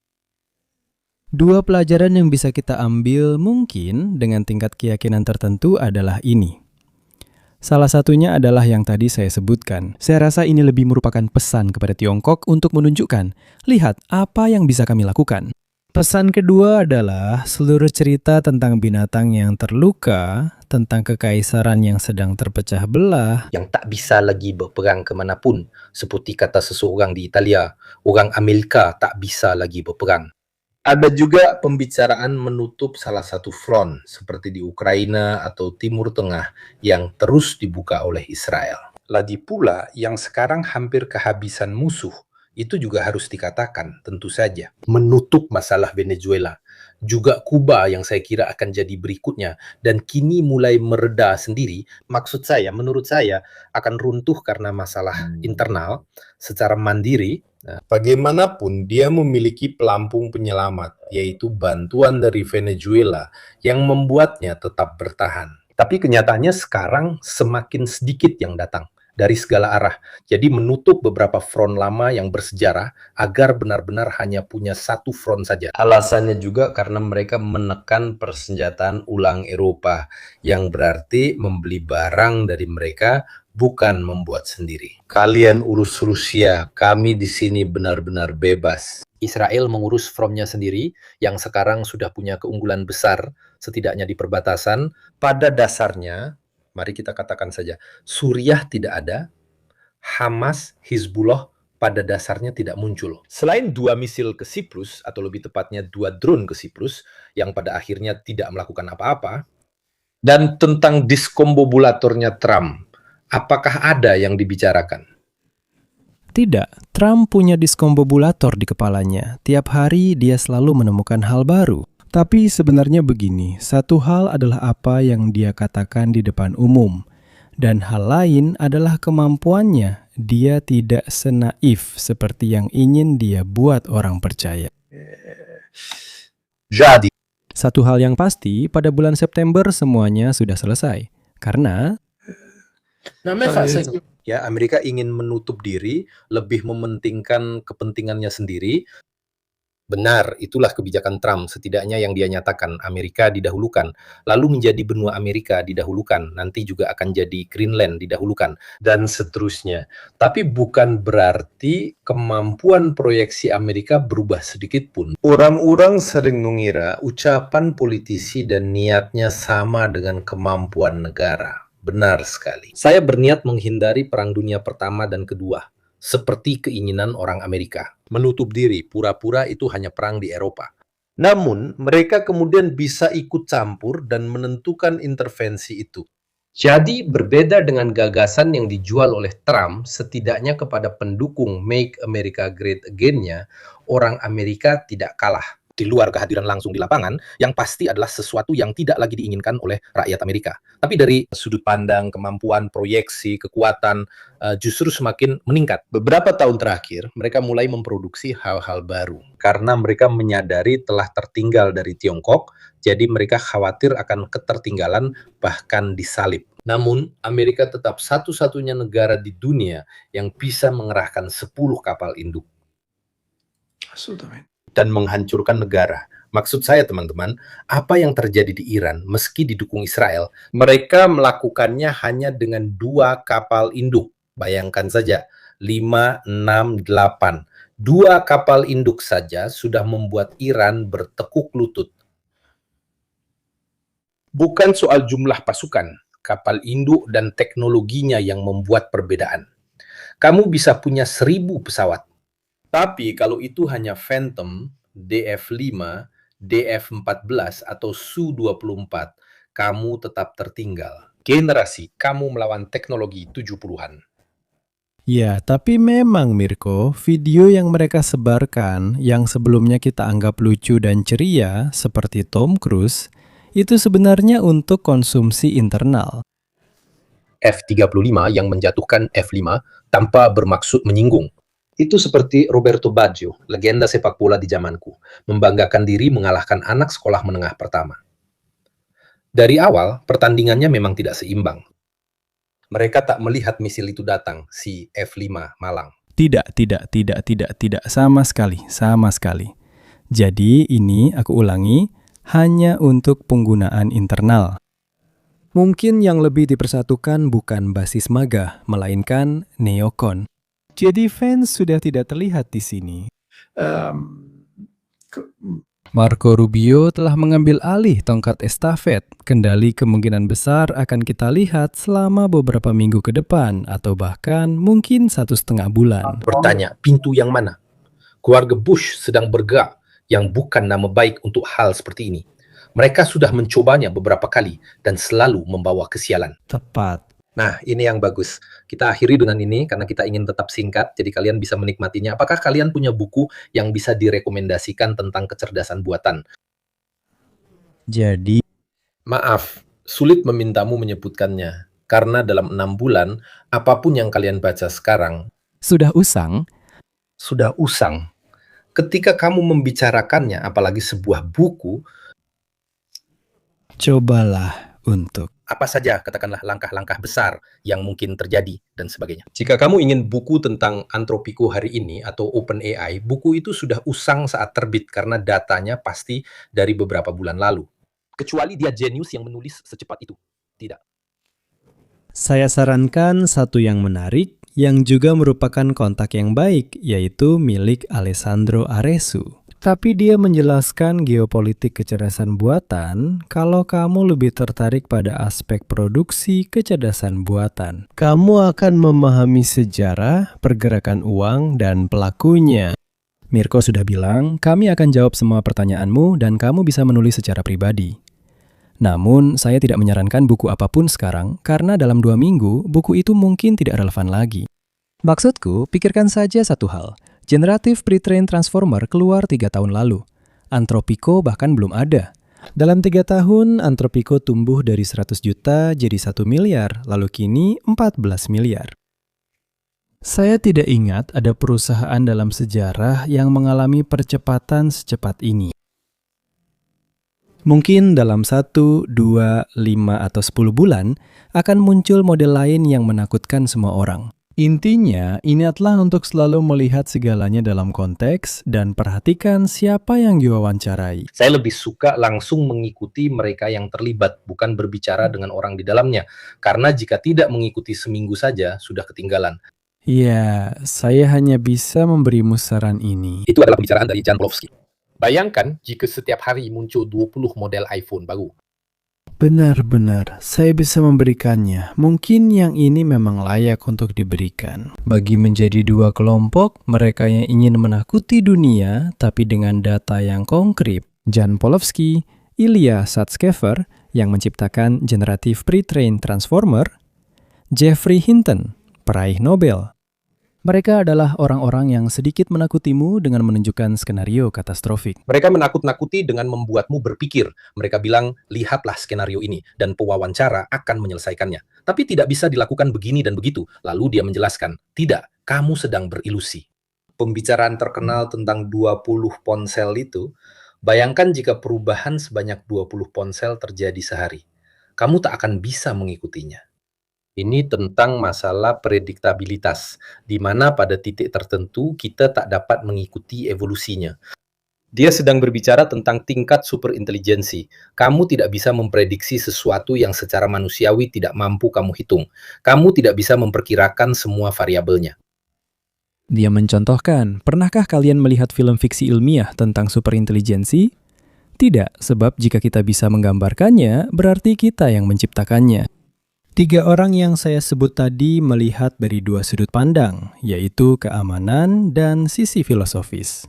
Dua pelajaran yang bisa kita ambil mungkin dengan tingkat keyakinan tertentu adalah ini. Salah satunya adalah yang tadi saya sebutkan. Saya rasa ini lebih merupakan pesan kepada Tiongkok untuk menunjukkan, lihat apa yang bisa kami lakukan. Pesan kedua adalah seluruh cerita tentang binatang yang terluka, tentang kekaisaran yang sedang terpecah belah, Yang tak bisa lagi berperang kemanapun, seperti kata seseorang di Italia, orang Amerika tak bisa lagi berperang. Ada juga pembicaraan menutup salah satu front, seperti di Ukraina atau Timur Tengah, yang terus dibuka oleh Israel. Lagi pula, yang sekarang hampir kehabisan musuh, itu juga harus dikatakan, tentu saja. Menutup masalah Venezuela, juga Kuba yang saya kira akan jadi berikutnya, dan kini mulai mereda sendiri. Maksud saya, menurut saya, akan runtuh karena masalah internal, secara mandiri. Nah, bagaimanapun dia memiliki pelampung penyelamat, yaitu bantuan dari Venezuela yang membuatnya tetap bertahan. Tapi kenyataannya sekarang semakin sedikit yang datang dari segala arah. Jadi menutup beberapa front lama yang bersejarah agar benar-benar hanya punya satu front saja. Alasannya juga karena mereka menekan persenjataan ulang Eropa, yang berarti membeli barang dari mereka, bukan membuat sendiri. Kalian urus Rusia, kami di sini benar-benar bebas. Israel mengurus frontnya sendiri, yang sekarang sudah punya keunggulan besar, setidaknya di perbatasan. Pada dasarnya, mari kita katakan saja, Suriah tidak ada, Hamas, Hizbullah pada dasarnya tidak muncul. Selain 2 misil ke Siprus, atau lebih tepatnya 2 drone ke Siprus, yang pada akhirnya tidak melakukan apa-apa, dan tentang diskombobulatornya Trump, apakah ada yang dibicarakan? Tidak, Trump punya diskombobulator di kepalanya. Tiap hari dia selalu menemukan hal baru. Tapi sebenarnya begini, satu hal adalah apa yang dia katakan di depan umum. Dan hal lain adalah kemampuannya. Dia tidak senaif seperti yang ingin dia buat orang percaya. Jadi, Satu hal yang pasti, pada bulan September semuanya sudah selesai. Karena ya, Amerika ingin menutup diri, lebih mementingkan kepentingannya sendiri. Benar, itulah kebijakan Trump, setidaknya yang dia nyatakan, Amerika didahulukan, lalu menjadi benua Amerika didahulukan, nanti juga akan jadi Greenland didahulukan, dan seterusnya. Tapi bukan berarti kemampuan proyeksi Amerika berubah sedikit pun. Orang-orang sering mengira ucapan politisi dan niatnya sama dengan kemampuan negara. Benar sekali. Saya berniat menghindari Perang Dunia Pertama dan Kedua, seperti keinginan orang Amerika. Menutup diri, pura-pura itu hanya perang di Eropa. Namun, mereka kemudian bisa ikut campur dan menentukan intervensi itu. Jadi, berbeda dengan gagasan yang dijual oleh Trump, setidaknya kepada pendukung Make America Great Again-nya, orang Amerika tidak kalah. Di luar kehadiran langsung di lapangan, yang pasti adalah sesuatu yang tidak lagi diinginkan oleh rakyat Amerika. Tapi dari sudut pandang, kemampuan, proyeksi, kekuatan, justru semakin meningkat. Beberapa tahun terakhir, mereka mulai memproduksi hal-hal baru. Karena mereka menyadari telah tertinggal dari Tiongkok, jadi mereka khawatir akan ketertinggalan, bahkan disalib. Namun, Amerika tetap satu-satunya negara di dunia yang bisa mengerahkan 10 kapal induk dan menghancurkan negara. Maksud saya, teman-teman, apa yang terjadi di Iran meski didukung Israel, mereka melakukannya hanya dengan 2 kapal induk. Bayangkan saja, 5, 6, 8. 2 kapal induk saja sudah membuat Iran bertekuk lutut. Bukan soal jumlah pasukan, kapal induk dan teknologinya yang membuat perbedaan. Kamu bisa punya 1000 pesawat, tapi kalau itu hanya Phantom, DF-5, DF-14, atau Su-24, kamu tetap tertinggal. Generasi kamu melawan teknologi 70-an. ya, tapi memang Mirko, video yang mereka sebarkan yang sebelumnya kita anggap lucu dan ceria seperti Tom Cruise, itu sebenarnya untuk konsumsi internal. F-35 yang menjatuhkan F-5 tanpa bermaksud menyinggung. Itu seperti Roberto Baggio, legenda sepak bola di zamanku, membanggakan diri mengalahkan anak sekolah menengah pertama. Dari awal, pertandingannya memang tidak seimbang. Mereka tak melihat misil itu datang, si F-5 Malang. Tidak, sama sekali, sama sekali. Jadi ini aku ulangi, hanya untuk penggunaan internal. Mungkin yang lebih dipersatukan bukan basis MAGA, melainkan neokon. Jadi fans sudah tidak terlihat di sini. Marco Rubio telah mengambil alih tongkat estafet. Kendali kemungkinan besar akan kita lihat selama beberapa minggu ke depan, atau bahkan mungkin 1,5 bulan. Bertanya, pintu yang mana? Keluarga Bush sedang bergerak yang bukan nama baik untuk hal seperti ini. Mereka sudah mencobanya beberapa kali dan selalu membawa kesialan. Tepat. Nah, ini yang bagus. Kita akhiri dengan ini karena kita ingin tetap singkat, jadi kalian bisa menikmatinya. Apakah kalian punya buku yang bisa direkomendasikan tentang kecerdasan buatan? Jadi, Maaf, sulit memintamu menyebutkannya. Karena dalam 6 bulan, apapun yang kalian baca sekarang, sudah usang? sudah usang. Ketika kamu membicarakannya, apalagi sebuah buku, Cobalah untuk. apa saja, katakanlah langkah-langkah besar yang mungkin terjadi, dan sebagainya. Jika kamu ingin buku tentang Anthropico hari ini atau OpenAI, buku itu sudah usang saat terbit karena datanya pasti dari beberapa bulan lalu. Kecuali dia jenius yang menulis secepat itu. Tidak. Saya sarankan satu yang menarik, yang juga merupakan kontak yang baik, yaitu milik Alessandro Aresu. Tapi dia menjelaskan geopolitik kecerdasan buatan kalau kamu lebih tertarik pada aspek produksi kecerdasan buatan. Kamu akan memahami sejarah, pergerakan uang, dan pelakunya. Mirko sudah bilang, kami akan jawab semua pertanyaanmu dan kamu bisa menulis secara pribadi. Namun, saya tidak menyarankan buku apapun sekarang karena dalam 2 minggu, buku itu mungkin tidak relevan lagi. Maksudku, pikirkan saja satu hal. Generative Pre-trained Transformer keluar 3 tahun lalu. Anthropico bahkan belum ada. Dalam 3 tahun, Anthropico tumbuh dari 100 juta jadi 1 miliar, lalu kini 14 miliar. Saya tidak ingat ada perusahaan dalam sejarah yang mengalami percepatan secepat ini. Mungkin dalam 1, 2, 5, atau 10 bulan akan muncul model lain yang menakutkan semua orang. Intinya, ingatlah untuk selalu melihat segalanya dalam konteks dan perhatikan siapa yang diwawancarai. Saya lebih suka langsung mengikuti mereka yang terlibat, bukan berbicara dengan orang di dalamnya. Karena jika tidak mengikuti seminggu saja, sudah ketinggalan. Ya, saya hanya bisa memberimu saran ini. Itu adalah pembicaraan dari Jan Blofsky. Bayangkan jika setiap hari muncul 20 model iPhone baru. Benar-benar, saya bisa memberikannya. Mungkin yang ini memang layak untuk diberikan. Bagi menjadi 2 kelompok, mereka yang ingin menakuti dunia, tapi dengan data yang konkret. Jan Polowski, Ilya Sutskever, yang menciptakan Generative Pre-trained Transformer, Geoffrey Hinton, peraih Nobel. Mereka adalah orang-orang yang sedikit menakutimu dengan menunjukkan skenario katastrofik. Mereka menakut-nakuti dengan membuatmu berpikir. Mereka bilang, lihatlah skenario ini, dan pewawancara akan menyelesaikannya. Tapi tidak bisa dilakukan begini dan begitu. Lalu dia menjelaskan, tidak, kamu sedang berilusi. Pembicaraan terkenal tentang 20 ponsel itu, bayangkan jika perubahan sebanyak 20 ponsel terjadi sehari. Kamu tak akan bisa mengikutinya. Ini tentang masalah prediktabilitas, di mana pada titik tertentu kita tak dapat mengikuti evolusinya. Dia sedang berbicara tentang tingkat superintelijensi. Kamu tidak bisa memprediksi sesuatu yang secara manusiawi tidak mampu kamu hitung. Kamu tidak bisa memperkirakan semua variabelnya. Dia mencontohkan, pernahkah kalian melihat film fiksi ilmiah tentang superintelijensi? Tidak, sebab jika kita bisa menggambarkannya, berarti kita yang menciptakannya. 3 orang yang saya sebut tadi melihat dari 2 sudut pandang, yaitu keamanan dan sisi filosofis.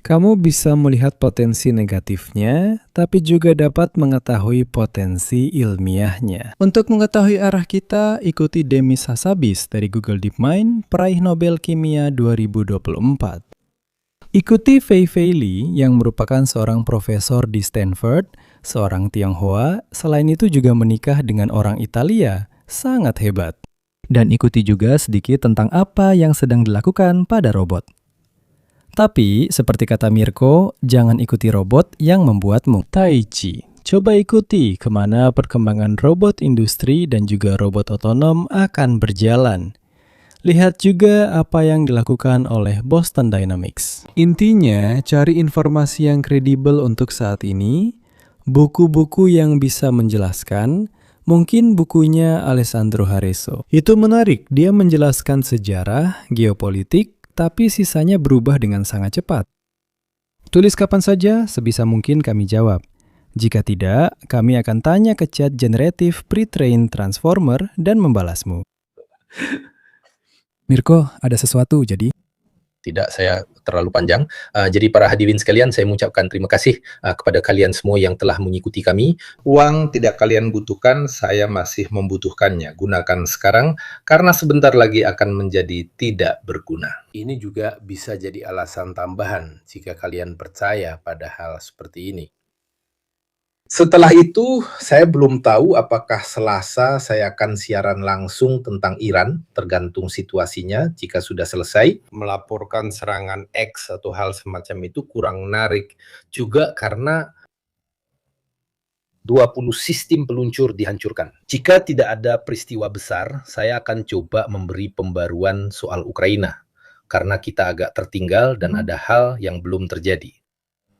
Kamu bisa melihat potensi negatifnya, tapi juga dapat mengetahui potensi ilmiahnya. Untuk mengetahui arah kita, ikuti Demis Hassabis dari Google DeepMind, peraih Nobel Kimia 2024. Ikuti Fei Fei Li yang merupakan seorang profesor di Stanford, seorang Tionghoa, selain itu juga menikah dengan orang Italia, sangat hebat. Dan ikuti juga sedikit tentang apa yang sedang dilakukan pada robot. Tapi, seperti kata Mirko, jangan ikuti robot yang membuatmu. Tai Chi, Coba ikuti kemana perkembangan robot industri dan juga robot otonom akan berjalan. Lihat juga apa yang dilakukan oleh Boston Dynamics. Intinya, cari informasi yang kredibel untuk saat ini, buku-buku yang bisa menjelaskan, mungkin bukunya Alessandro Hareso. Itu menarik, dia menjelaskan sejarah, geopolitik, tapi sisanya berubah dengan sangat cepat. Tulis kapan saja, sebisa mungkin kami jawab. Jika tidak, kami akan tanya ke chat generatif pre-trained transformer dan membalasmu. Mirko, ada sesuatu jadi? Tidak, saya terlalu panjang. Jadi para hadirin sekalian, saya mengucapkan terima kasih kepada kalian semua yang telah mengikuti kami. Uang tidak kalian butuhkan, saya masih membutuhkannya. Gunakan sekarang, karena sebentar lagi akan menjadi tidak berguna. Ini juga bisa jadi alasan tambahan jika kalian percaya pada hal seperti ini. Setelah itu, saya belum tahu apakah Selasa saya akan siaran langsung tentang Iran, tergantung situasinya. Jika sudah selesai, melaporkan serangan X atau hal semacam itu kurang menarik. Juga karena 20 sistem peluncur dihancurkan. Jika tidak ada peristiwa besar, saya akan coba memberi pembaruan soal Ukraina. Karena kita agak tertinggal dan ada hal yang belum terjadi.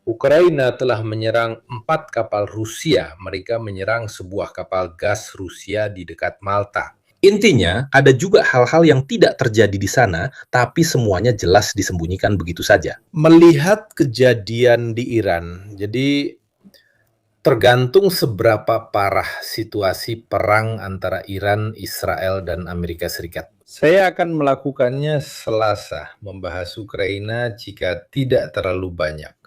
Ukraina telah menyerang 4 kapal Rusia. Mereka menyerang sebuah kapal gas Rusia di dekat Malta. Intinya, ada juga hal-hal yang tidak terjadi di sana, tapi semuanya jelas disembunyikan begitu saja. Melihat kejadian di Iran, jadi tergantung seberapa parah situasi perang antara Iran, Israel, dan Amerika Serikat. Saya akan melakukannya Selasa, membahas Ukraina jika tidak terlalu banyak.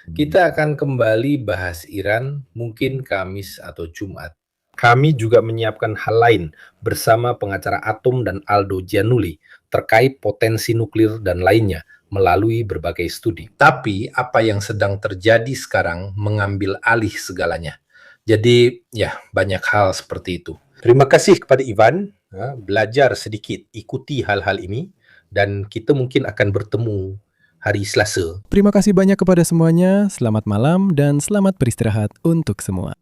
Kita akan kembali bahas Iran mungkin Kamis atau Jumat. Kami juga menyiapkan hal lain bersama pengacara Atom dan Aldo Giannulli terkait potensi nuklir dan lainnya melalui berbagai studi. Tapi apa yang sedang terjadi sekarang mengambil alih segalanya. Jadi ya banyak hal seperti itu. Terima kasih kepada Ivan, belajar sedikit, ikuti hal-hal ini dan kita mungkin akan bertemu hari Selasa. Terima kasih banyak kepada semuanya, selamat malam dan selamat beristirahat untuk semua.